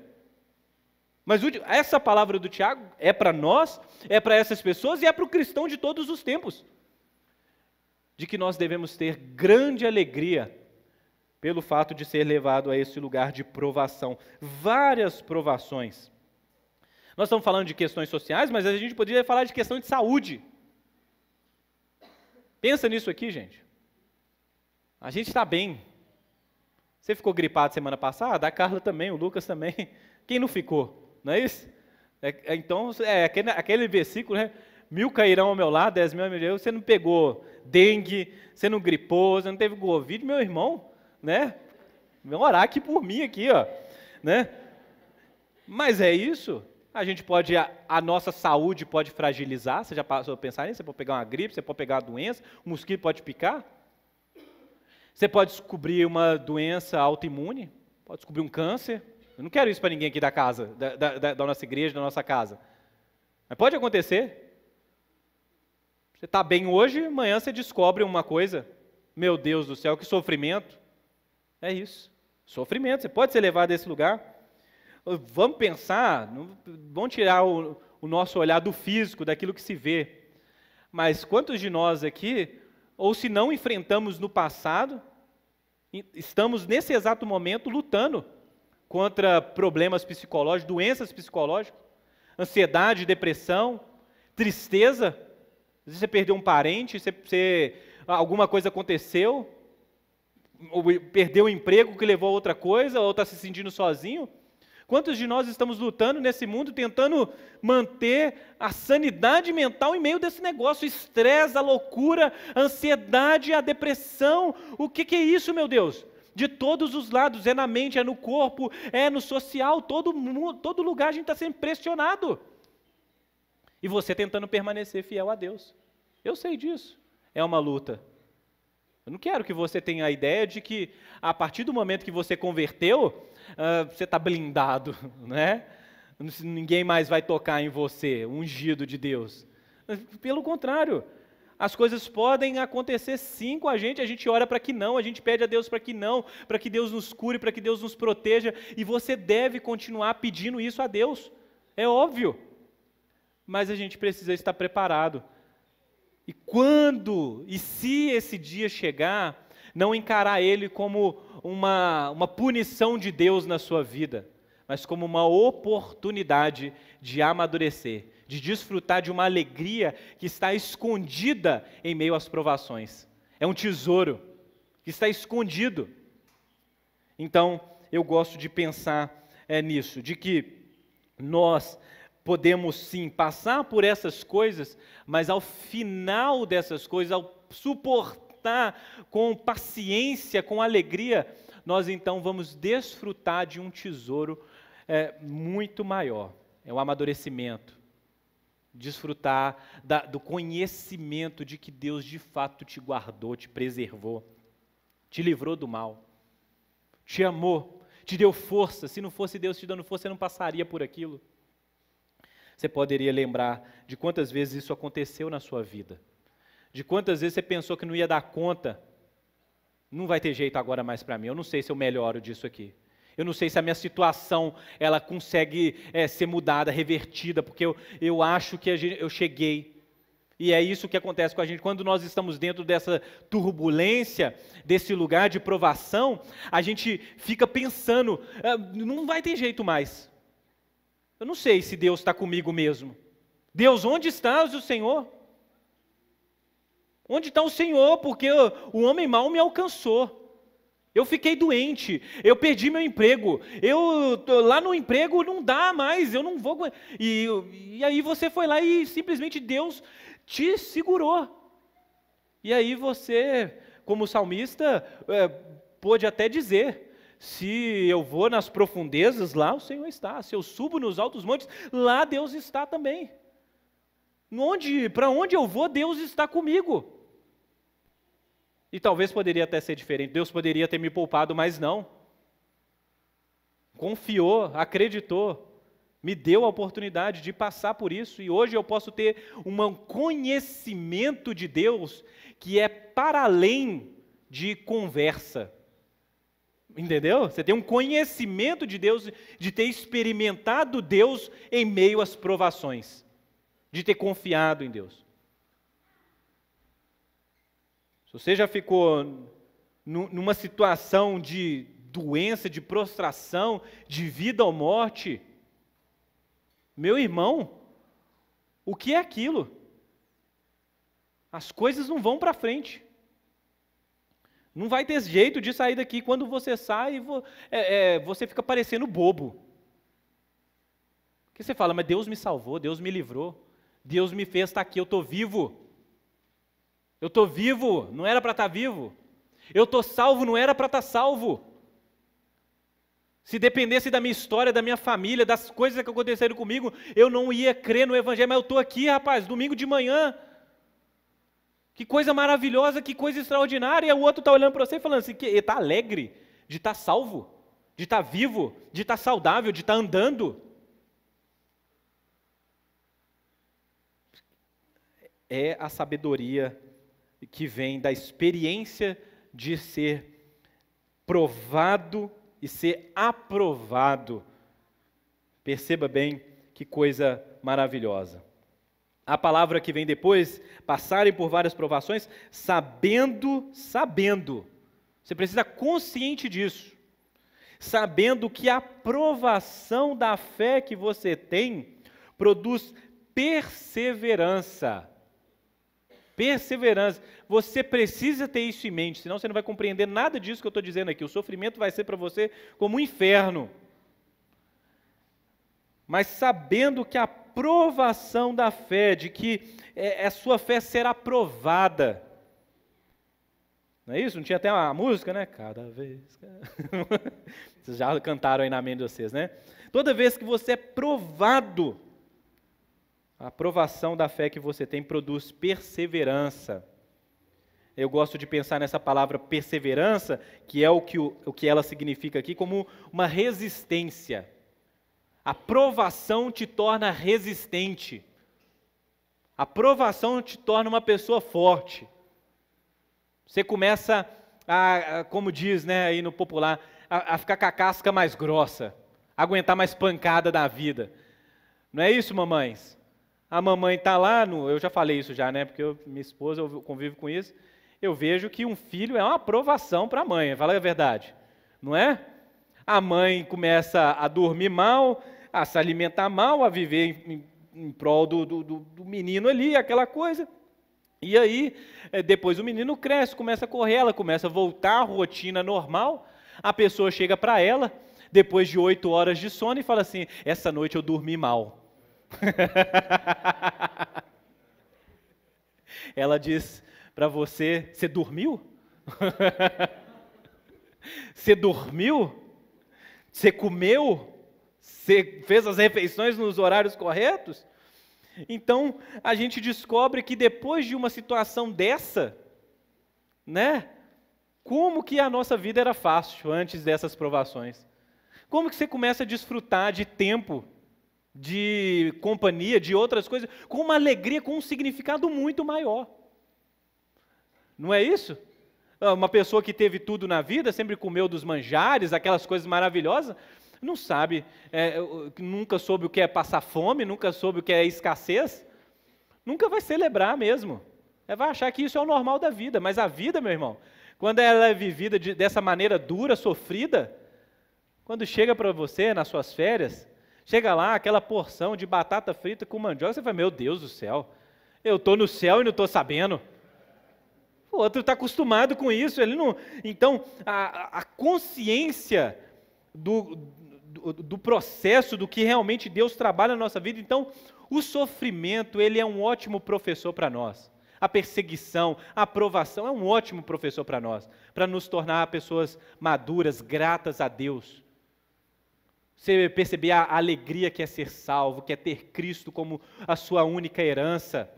Mas essa palavra do Tiago é para nós, é para essas pessoas e é para o cristão de todos os tempos. De que nós devemos ter grande alegria pelo fato de ser levado a esse lugar de provação. Várias provações. Nós estamos falando de questões sociais, mas a gente poderia falar de questão de saúde. Pensa nisso aqui, gente. A gente está bem. Você ficou gripado semana passada? A Carla também, o Lucas também. Quem não ficou? Não é isso? Então, aquele versículo, né? 1000 cairão ao meu lado, 10 mil ao meu Deus. Você não pegou dengue, você não gripou, você não teve Covid, meu irmão, né? Vão orar aqui por mim, aqui, ó, né? Mas é isso. A gente pode, a nossa saúde pode fragilizar. Você já passou a pensar nisso? Você pode pegar uma gripe, você pode pegar uma doença, um mosquito pode picar. Você pode descobrir uma doença autoimune, pode descobrir um câncer. Eu não quero isso para ninguém aqui da casa, da nossa igreja, da nossa casa. Mas pode acontecer. Você está bem hoje, amanhã você descobre uma coisa. Meu Deus do céu, que sofrimento. É isso, sofrimento. Você pode ser levado a esse lugar. Vamos pensar, vamos tirar o nosso olhar do físico, daquilo que se vê. Mas quantos de nós aqui, ou se não enfrentamos no passado, estamos nesse exato momento lutando contra problemas psicológicos, doenças psicológicas, ansiedade, depressão, tristeza. Às vezes você perdeu um parente, alguma coisa aconteceu, ou perdeu o emprego que levou a outra coisa, ou está se sentindo sozinho. Quantos de nós estamos lutando nesse mundo, tentando manter a sanidade mental em meio desse negócio, o estresse, a loucura, a ansiedade, a depressão? O que é isso, meu Deus? De todos os lados, é na mente, é no corpo, é no social, todo lugar a gente está sendo pressionado. E você tentando permanecer fiel a Deus. Eu sei disso, é uma luta. Eu não quero que você tenha a ideia de que, a partir do momento que você converteu, você está blindado, né? Ninguém mais vai tocar em você, ungido de Deus. Pelo contrário, as coisas podem acontecer sim com a gente ora para que não, a gente pede a Deus para que não, para que Deus nos cure, para que Deus nos proteja, e você deve continuar pedindo isso a Deus, é óbvio. Mas a gente precisa estar preparado. E quando, e se esse dia chegar, não encarar ele como uma punição de Deus na sua vida, mas como uma oportunidade de amadurecer, de desfrutar de uma alegria que está escondida em meio às provações. É um tesouro que está escondido. Então, eu gosto de pensar nisso, de que nós podemos sim passar por essas coisas, mas ao final dessas coisas, ao suportar com paciência, com alegria, nós então vamos desfrutar de um tesouro muito maior. É o amadurecimento. Desfrutar do conhecimento de que Deus de fato te guardou, te preservou, te livrou do mal, te amou, te deu força. Se não fosse Deus te dando força, você não passaria por aquilo. Você poderia lembrar de quantas vezes isso aconteceu na sua vida, de quantas vezes você pensou que não ia dar conta, não vai ter jeito agora mais para mim, eu não sei se eu melhoro disso aqui. Eu não sei se a minha situação ela consegue ser mudada, revertida, porque eu acho que eu cheguei. E é isso que acontece com a gente. Quando nós estamos dentro dessa turbulência, desse lugar de provação, a gente fica pensando, não vai ter jeito mais. Eu não sei se Deus está comigo mesmo. Deus, onde está o Senhor? Onde está o Senhor? Porque o homem mau me alcançou. Eu fiquei doente, eu perdi meu emprego, lá no emprego não dá mais, eu não vou... E aí você foi lá e simplesmente Deus te segurou. E aí você, como salmista, pôde até dizer, se eu vou nas profundezas, lá o Senhor está. Se eu subo nos altos montes, lá Deus está também. Para onde eu vou, Deus está comigo. E talvez poderia até ser diferente. Deus poderia ter me poupado, mas não. Confiou, acreditou, me deu a oportunidade de passar por isso. E hoje eu posso ter um conhecimento de Deus que é para além de conversa. Entendeu? Você tem um conhecimento de Deus, de ter experimentado Deus em meio às provações, de ter confiado em Deus. Se você já ficou numa situação de doença, de prostração, de vida ou morte, meu irmão, o que é aquilo? As coisas não vão para frente. Não vai ter jeito de sair daqui. Quando você sai, você fica parecendo bobo. Porque você fala, mas Deus me salvou, Deus me livrou, Deus me fez estar aqui, eu estou vivo. Eu estou vivo, não era para estar vivo. Eu estou salvo, não era para estar salvo. Se dependesse da minha história, da minha família, das coisas que aconteceram comigo, eu não ia crer no Evangelho, mas eu estou aqui, rapaz, domingo de manhã. Que coisa maravilhosa, que coisa extraordinária. E o outro está olhando para você e falando assim, que ele está alegre de estar salvo, de estar vivo, de estar saudável, de estar andando. É a sabedoria que vem da experiência de ser provado e ser aprovado. Perceba bem que coisa maravilhosa. A palavra que vem depois, passarem por várias provações, sabendo. Você precisa estar consciente disso. Sabendo que a provação da fé que você tem produz perseverança. Perseverança. Você precisa ter isso em mente, senão você não vai compreender nada disso que eu estou dizendo aqui. O sofrimento vai ser para você como um inferno. Mas sabendo que a provação da fé, de que a sua fé será provada. Não é isso? Não tinha até uma música, né? Cada vez. Vocês já cantaram aí na mente de vocês, né? Toda vez que você é provado, a provação da fé que você tem produz perseverança. Eu gosto de pensar nessa palavra perseverança, que é o que ela significa aqui, como uma resistência. A provação te torna resistente. A provação te torna uma pessoa forte. Você começa como diz, né, aí no popular, a ficar com a casca mais grossa, a aguentar mais pancada da vida. Não é isso, mamães? A mamãe está lá, eu já falei isso já, né? Porque minha esposa, eu convivo com isso. Eu vejo que um filho é uma aprovação para a mãe, fala a verdade. Não é? A mãe começa a dormir mal, a se alimentar mal, a viver em prol do menino ali, aquela coisa. E aí, depois o menino cresce, começa a correr, ela começa a voltar à rotina normal. A pessoa chega para ela, depois de 8 horas de sono, e fala assim, essa noite eu dormi mal. Ela diz para você, você dormiu? Você dormiu? Você comeu? Você fez as refeições nos horários corretos? Então, a gente descobre que depois de uma situação dessa, né? Como que a nossa vida era fácil antes dessas provações? Como que você começa a desfrutar de tempo, de companhia, de outras coisas, com uma alegria, com um significado muito maior? Não é isso? Uma pessoa que teve tudo na vida, sempre comeu dos manjares, aquelas coisas maravilhosas, não sabe, nunca soube o que é passar fome, nunca soube o que é escassez, nunca vai celebrar mesmo. Vai achar que isso é o normal da vida, mas a vida, meu irmão, quando ela é vivida dessa maneira dura, sofrida, quando chega para você nas suas férias, chega lá aquela porção de batata frita com mandioca, você fala, meu Deus do céu, eu estou no céu e não estou sabendo. O outro está acostumado com isso, ele não. Então, a consciência do processo, do que realmente Deus trabalha na nossa vida, então, o sofrimento, ele é um ótimo professor para nós. A perseguição, a provação é um ótimo professor para nós, para nos tornar pessoas maduras, gratas a Deus. Você perceber a alegria que é ser salvo, que é ter Cristo como a sua única herança.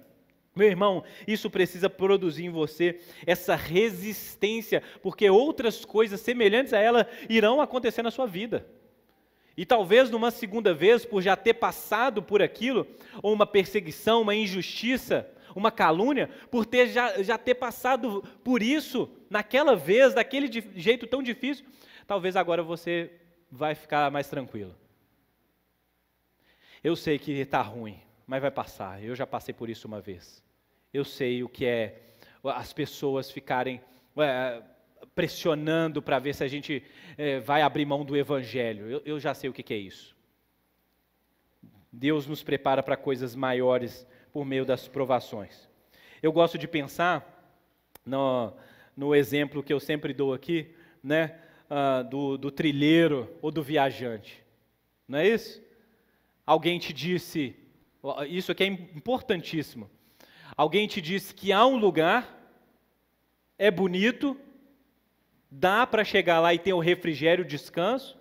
Meu irmão, isso precisa produzir em você essa resistência, porque outras coisas semelhantes a ela irão acontecer na sua vida. E talvez numa segunda vez, por já ter passado por aquilo, ou uma perseguição, uma injustiça, uma calúnia, por ter já ter passado por isso naquela vez, daquele jeito tão difícil, talvez agora você vai ficar mais tranquilo. Eu sei que está ruim, mas vai passar. Eu já passei por isso uma vez. Eu sei o que é as pessoas ficarem pressionando para ver se a gente vai abrir mão do Evangelho. Eu já sei o que é isso. Deus nos prepara para coisas maiores por meio das provações. Eu gosto de pensar no exemplo que eu sempre dou aqui, né, do trilheiro ou do viajante. Não é isso? Alguém te disse, isso aqui é importantíssimo, alguém te disse que há um lugar, é bonito, dá para chegar lá e ter o refrigério, o descanso,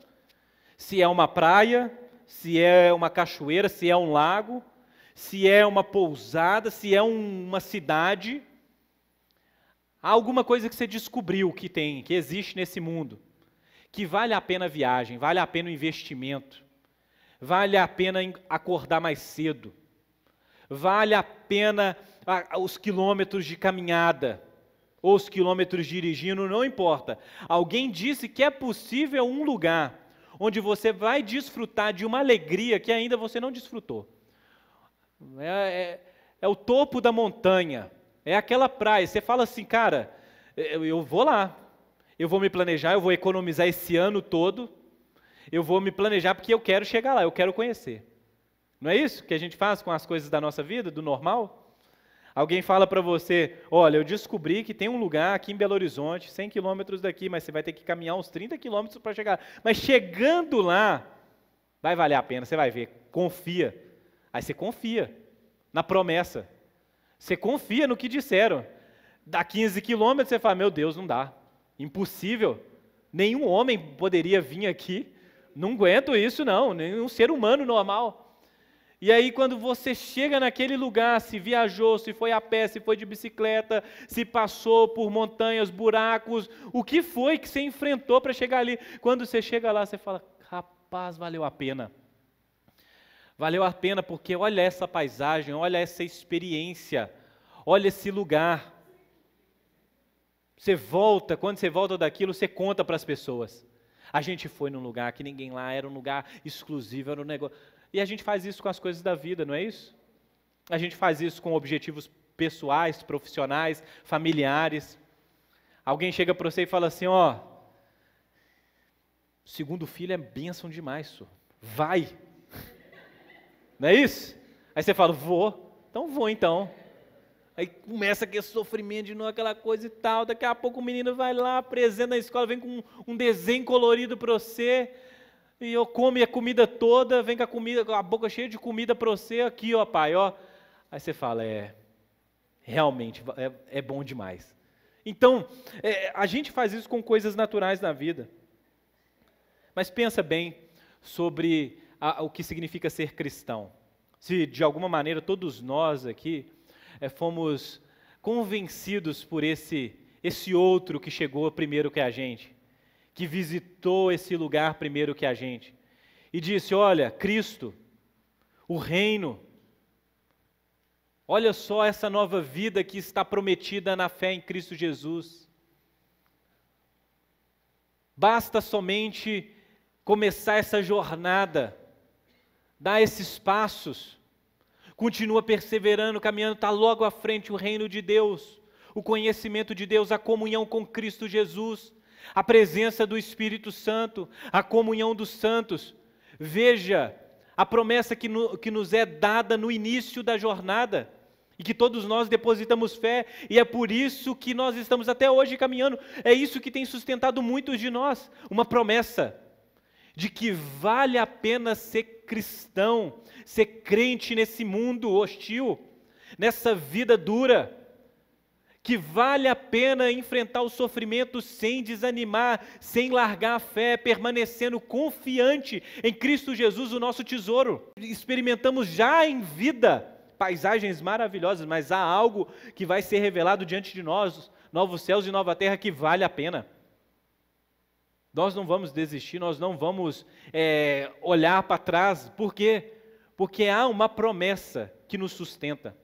se é uma praia, se é uma cachoeira, se é um lago, se é uma pousada, se é uma cidade, há alguma coisa que você descobriu que existe nesse mundo, que vale a pena a viagem, vale a pena o investimento, vale a pena acordar mais cedo, vale a pena os quilômetros de caminhada, ou os quilômetros dirigindo, não importa. Alguém disse que é possível um lugar onde você vai desfrutar de uma alegria que ainda você não desfrutou. É o topo da montanha, é aquela praia. Você fala assim, cara, eu vou lá, eu vou me planejar, eu vou economizar esse ano todo, eu vou me planejar porque eu quero chegar lá, eu quero conhecer. Não é isso que a gente faz com as coisas da nossa vida, do normal? Alguém fala para você, olha, eu descobri que tem um lugar aqui em Belo Horizonte, 100 quilômetros daqui, mas você vai ter que caminhar uns 30 quilômetros para chegar. Mas chegando lá, vai valer a pena, você vai ver, confia. Aí você confia na promessa. Você confia no que disseram. Dá 15 quilômetros, você fala, meu Deus, não dá. Impossível. Nenhum homem poderia vir aqui. Não aguento isso não, nenhum ser humano normal. E aí quando você chega naquele lugar, se viajou, se foi a pé, se foi de bicicleta, se passou por montanhas, buracos, o que foi que você enfrentou para chegar ali? Quando você chega lá, você fala, rapaz, valeu a pena. Valeu a pena porque olha essa paisagem, olha essa experiência, olha esse lugar. Você volta, quando você volta daquilo, você conta para as pessoas. A gente foi num lugar que ninguém lá, era um lugar exclusivo, era um negócio. E a gente faz isso com as coisas da vida, não é isso? A gente faz isso com objetivos pessoais, profissionais, familiares. Alguém chega para você e fala assim, ó, segundo filho é bênção demais, senhor. Vai. Não é isso? Aí você fala, vou. Então vou então. Aí começa aquele sofrimento de novo, aquela coisa e tal. Daqui a pouco o menino vai lá, apresenta na escola, vem com um desenho colorido para você. E eu come a comida toda, vem com a boca cheia de comida para você, aqui ó pai, ó. Aí você fala, realmente, é bom demais. Então, a gente faz isso com coisas naturais na vida. Mas pensa bem sobre o que significa ser cristão. Se de alguma maneira todos nós aqui fomos convencidos por esse outro que chegou primeiro que a gente, que visitou esse lugar primeiro que a gente, e disse: olha, Cristo, o reino, olha só essa nova vida que está prometida na fé em Cristo Jesus. Basta somente começar essa jornada, dar esses passos, continua perseverando, caminhando, está logo à frente o reino de Deus, o conhecimento de Deus, a comunhão com Cristo Jesus, a presença do Espírito Santo, a comunhão dos santos. Veja a promessa que nos é dada no início da jornada, e que todos nós depositamos fé, e é por isso que nós estamos até hoje caminhando. É isso que tem sustentado muitos de nós, uma promessa de que vale a pena ser cristão, ser crente nesse mundo hostil, nessa vida dura, que vale a pena enfrentar o sofrimento sem desanimar, sem largar a fé, permanecendo confiante em Cristo Jesus, o nosso tesouro. Experimentamos já em vida paisagens maravilhosas, mas há algo que vai ser revelado diante de nós, novos céus e nova terra, que vale a pena. Nós não vamos desistir, nós não vamos olhar para trás. Por quê? Porque há uma promessa que nos sustenta.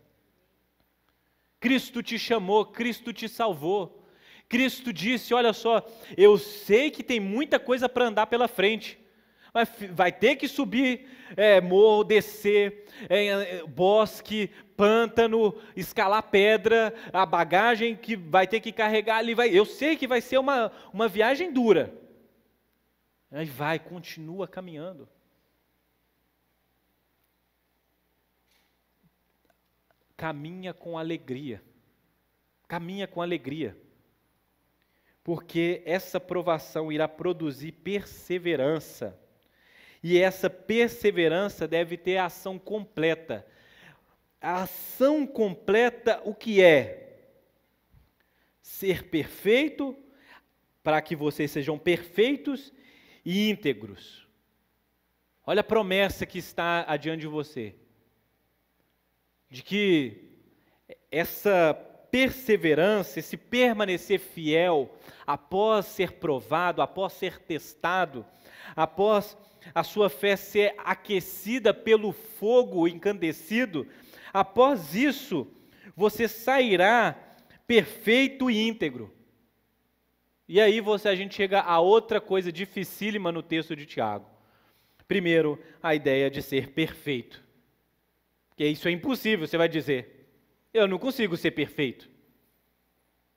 Cristo te chamou, Cristo te salvou. Cristo disse: olha só, eu sei que tem muita coisa para andar pela frente, mas vai ter que subir morro, descer, bosque, pântano, escalar pedra, a bagagem que vai ter que carregar ali. Eu sei que vai ser uma viagem dura. Aí continua caminhando. Caminha com alegria. Caminha com alegria. Porque essa provação irá produzir perseverança. E essa perseverança deve ter a ação completa. A ação completa, o que é? Ser perfeito, para que vocês sejam perfeitos e íntegros. Olha a promessa que está adiante de você, de que essa perseverança, esse permanecer fiel, após ser provado, após ser testado, após a sua fé ser aquecida pelo fogo encandecido, após isso, você sairá perfeito e íntegro. E aí a gente chega a outra coisa dificílima no texto de Tiago. Primeiro, a ideia de ser perfeito. Porque isso é impossível, você vai dizer. Eu não consigo ser perfeito.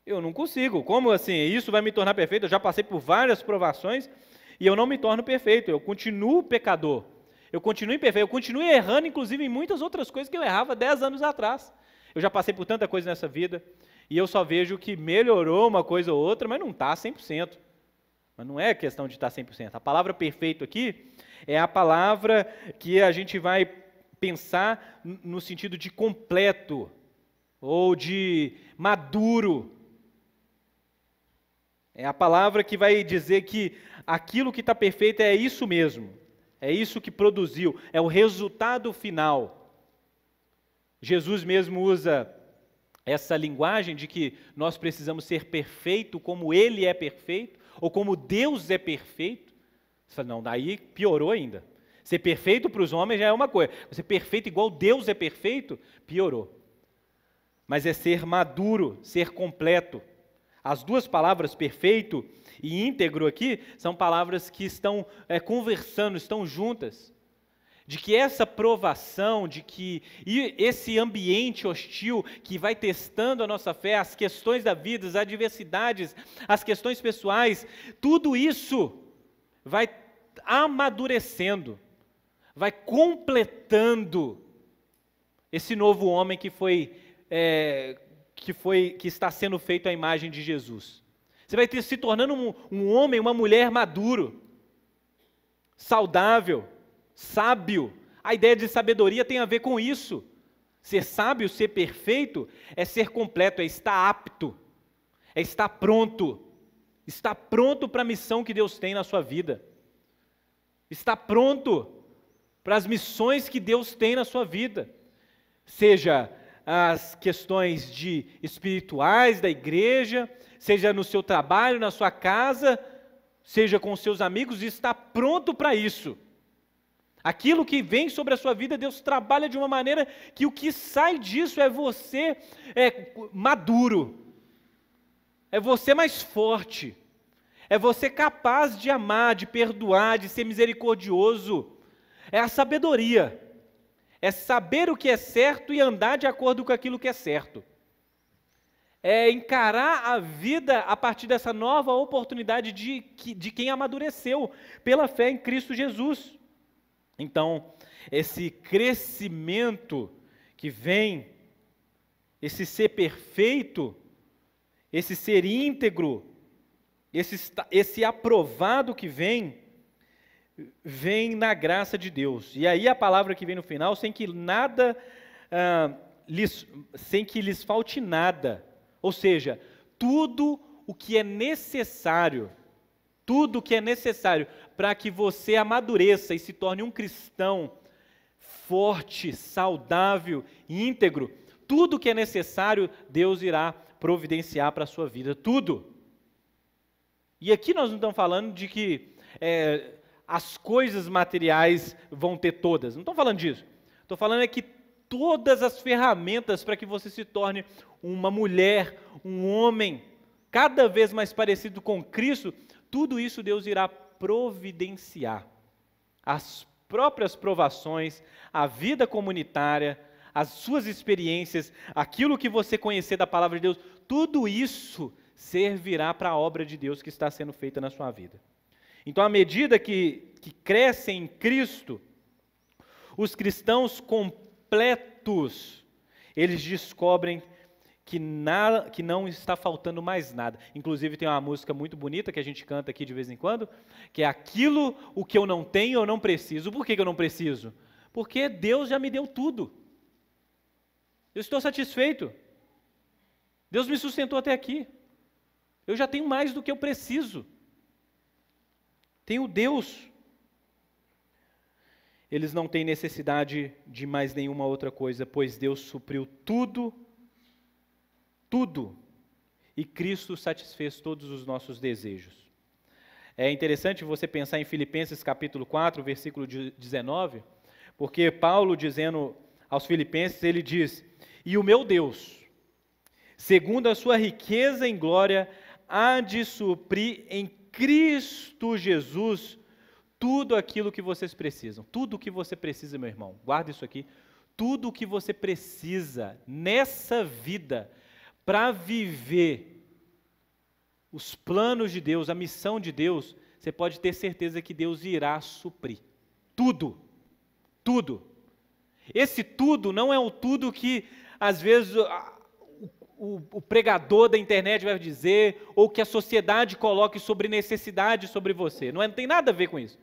Eu não consigo. Como assim? Isso vai me tornar perfeito? Eu já passei por várias provações e eu não me torno perfeito. Eu continuo pecador. Eu continuo imperfeito. Eu continuo errando, inclusive, em muitas outras coisas que eu errava 10 anos atrás. Eu já passei por tanta coisa nessa vida e eu só vejo que melhorou uma coisa ou outra, mas não está 100%. Mas não é questão de estar 100%. A palavra perfeito aqui é a palavra que a gente vai pensar no sentido de completo ou de maduro. É a palavra que vai dizer que aquilo que está perfeito é isso mesmo, é isso que produziu, é o resultado final. Jesus mesmo usa essa linguagem de que nós precisamos ser perfeito como Ele é perfeito, ou como Deus é perfeito. Você fala, não, daí piorou ainda. Ser perfeito para os homens já é uma coisa, ser perfeito igual Deus é perfeito, piorou. Mas é ser maduro, ser completo. As duas palavras perfeito e íntegro aqui são palavras que estão conversando, estão juntas. De que essa provação, de que esse ambiente hostil que vai testando a nossa fé, as questões da vida, as adversidades, as questões pessoais, tudo isso vai amadurecendo, vai completando esse novo homem que está sendo feito à imagem de Jesus. Você vai se tornando um homem, uma mulher maduro, saudável, sábio. A ideia de sabedoria tem a ver com isso. Ser sábio, ser perfeito, é ser completo, é estar apto, é estar pronto para a missão que Deus tem na sua vida. Está pronto para as missões que Deus tem na sua vida, seja as questões espirituais da igreja, seja no seu trabalho, na sua casa, seja com os seus amigos, está pronto para isso. Aquilo que vem sobre a sua vida, Deus trabalha de uma maneira que o que sai disso é você maduro, é você mais forte, é você capaz de amar, de perdoar, de ser misericordioso. É a sabedoria, é saber o que é certo e andar de acordo com aquilo que é certo. É encarar a vida a partir dessa nova oportunidade de quem amadureceu pela fé em Cristo Jesus. Então, esse crescimento que vem, esse ser perfeito, esse ser íntegro, esse aprovado que vem na graça de Deus. E aí a palavra que vem no final, sem que lhes falte nada. Ou seja, tudo o que é necessário para que você amadureça e se torne um cristão forte, saudável, íntegro, tudo o que é necessário, Deus irá providenciar para a sua vida, tudo. E aqui nós não estamos falando de que as coisas materiais vão ter todas, não estou falando disso. Estou falando que todas as ferramentas para que você se torne uma mulher, um homem, cada vez mais parecido com Cristo, tudo isso Deus irá providenciar. As próprias provações, a vida comunitária, as suas experiências, aquilo que você conhecer da palavra de Deus, tudo isso servirá para a obra de Deus que está sendo feita na sua vida. Então, à medida que crescem em Cristo, os cristãos completos, eles descobrem que não está faltando mais nada. Inclusive tem uma música muito bonita que a gente canta aqui de vez em quando, que é aquilo o que eu não tenho, eu não preciso. Por que eu não preciso? Porque Deus já me deu tudo. Eu estou satisfeito. Deus me sustentou até aqui. Eu já tenho mais do que eu preciso. Tenho Deus. Eles não têm necessidade de mais nenhuma outra coisa, pois Deus supriu tudo, e Cristo satisfez todos os nossos desejos. É interessante você pensar em Filipenses capítulo 4, versículo 19, porque Paulo, dizendo aos Filipenses, ele diz: e o meu Deus, segundo a sua riqueza em glória, há de suprir em Cristo Jesus tudo aquilo que vocês precisam. Tudo o que você precisa, meu irmão, guarda isso aqui. Tudo o que você precisa nessa vida para viver os planos de Deus, a missão de Deus, você pode ter certeza que Deus irá suprir. Tudo. Tudo. Esse tudo não é um tudo que, às vezes, o pregador da internet vai dizer, ou que a sociedade coloque sobre necessidade sobre você. Não tem nada a ver com isso.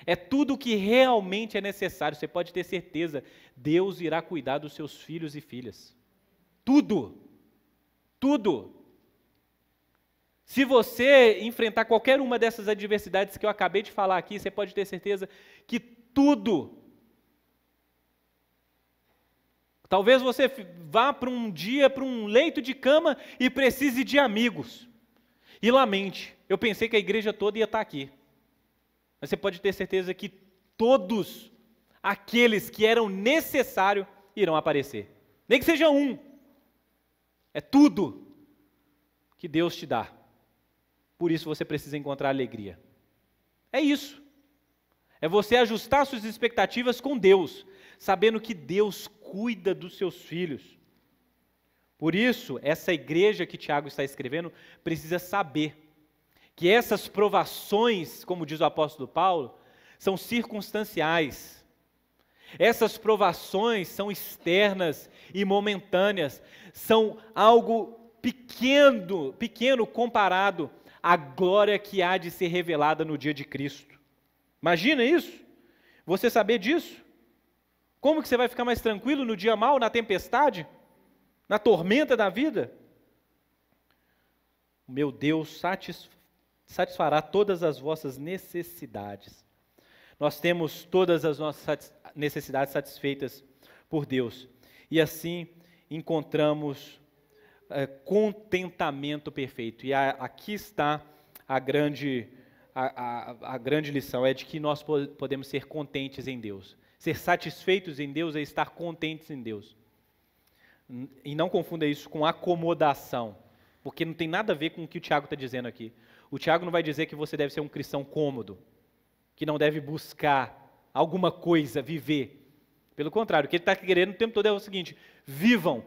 É tudo o que realmente é necessário. Você pode ter certeza, Deus irá cuidar dos seus filhos e filhas. Tudo. Tudo. Se você enfrentar qualquer uma dessas adversidades que eu acabei de falar aqui, você pode ter certeza que tudo. Talvez você vá para um dia, para um leito de cama e precise de amigos. E lamente, eu pensei que a igreja toda ia estar aqui. Mas você pode ter certeza que todos aqueles que eram necessários irão aparecer. Nem que seja um. É tudo que Deus te dá. Por isso você precisa encontrar alegria. É isso. É você ajustar suas expectativas com Deus, sabendo que Deus cuida dos seus filhos. Por isso, essa igreja que Tiago está escrevendo precisa saber que essas provações, como diz o apóstolo Paulo, são circunstanciais. Essas provações são externas e momentâneas, são algo pequeno comparado à glória que há de ser revelada no dia de Cristo. Imagina isso? Você saber disso? Como que você vai ficar mais tranquilo no dia mau, na tempestade? Na tormenta da vida? O meu Deus satisfará todas as vossas necessidades. Nós temos todas as nossas necessidades satisfeitas por Deus. E assim encontramos contentamento perfeito. E aqui está a grande lição, é de que nós podemos ser contentes em Deus. Ser satisfeitos em Deus é estar contentes em Deus. E não confunda isso com acomodação, porque não tem nada a ver com o que o Tiago está dizendo aqui. O Tiago não vai dizer que você deve ser um cristão cômodo, que não deve buscar alguma coisa, viver. Pelo contrário, o que ele está querendo o tempo todo é o seguinte: vivam,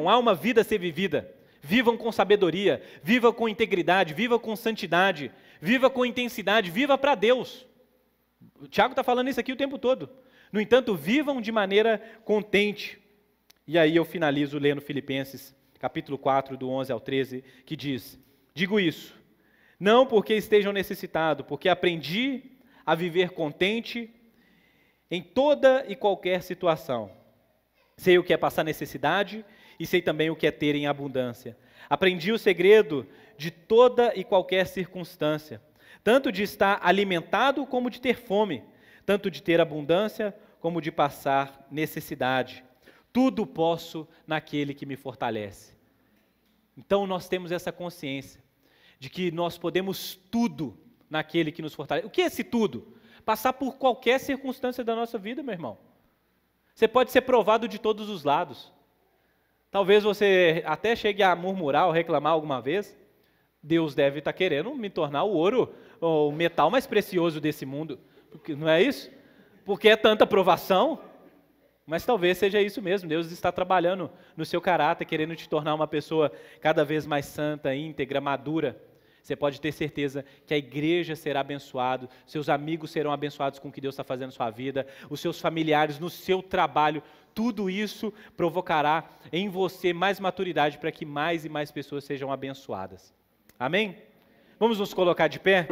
há uma vida a ser vivida. Vivam com sabedoria, viva com integridade, viva com santidade, viva com intensidade, viva para Deus. O Tiago está falando isso aqui o tempo todo. No entanto, vivam de maneira contente. E aí eu finalizo lendo Filipenses, capítulo 4, do 11 ao 13, que diz: digo isso, não porque estejam necessitados, porque aprendi a viver contente em toda e qualquer situação. Sei o que é passar necessidade e sei também o que é ter em abundância. Aprendi o segredo de toda e qualquer circunstância, tanto de estar alimentado como de ter fome, tanto de ter abundância como de passar necessidade. Tudo posso naquele que me fortalece. Então nós temos essa consciência de que nós podemos tudo naquele que nos fortalece. O que é esse tudo? Passar por qualquer circunstância da nossa vida, meu irmão. Você pode ser provado de todos os lados. Talvez você até chegue a murmurar ou reclamar alguma vez. Deus deve estar querendo me tornar o ouro, ou o metal mais precioso desse mundo. Não é isso? Porque é tanta provação. Mas talvez seja isso mesmo. Deus está trabalhando no seu caráter, querendo te tornar uma pessoa cada vez mais santa, íntegra, madura. Você pode ter certeza que a igreja será abençoada, seus amigos serão abençoados com o que Deus está fazendo na sua vida, os seus familiares, no seu trabalho, tudo isso provocará em você mais maturidade para que mais e mais pessoas sejam abençoadas. Amém? Vamos nos colocar de pé?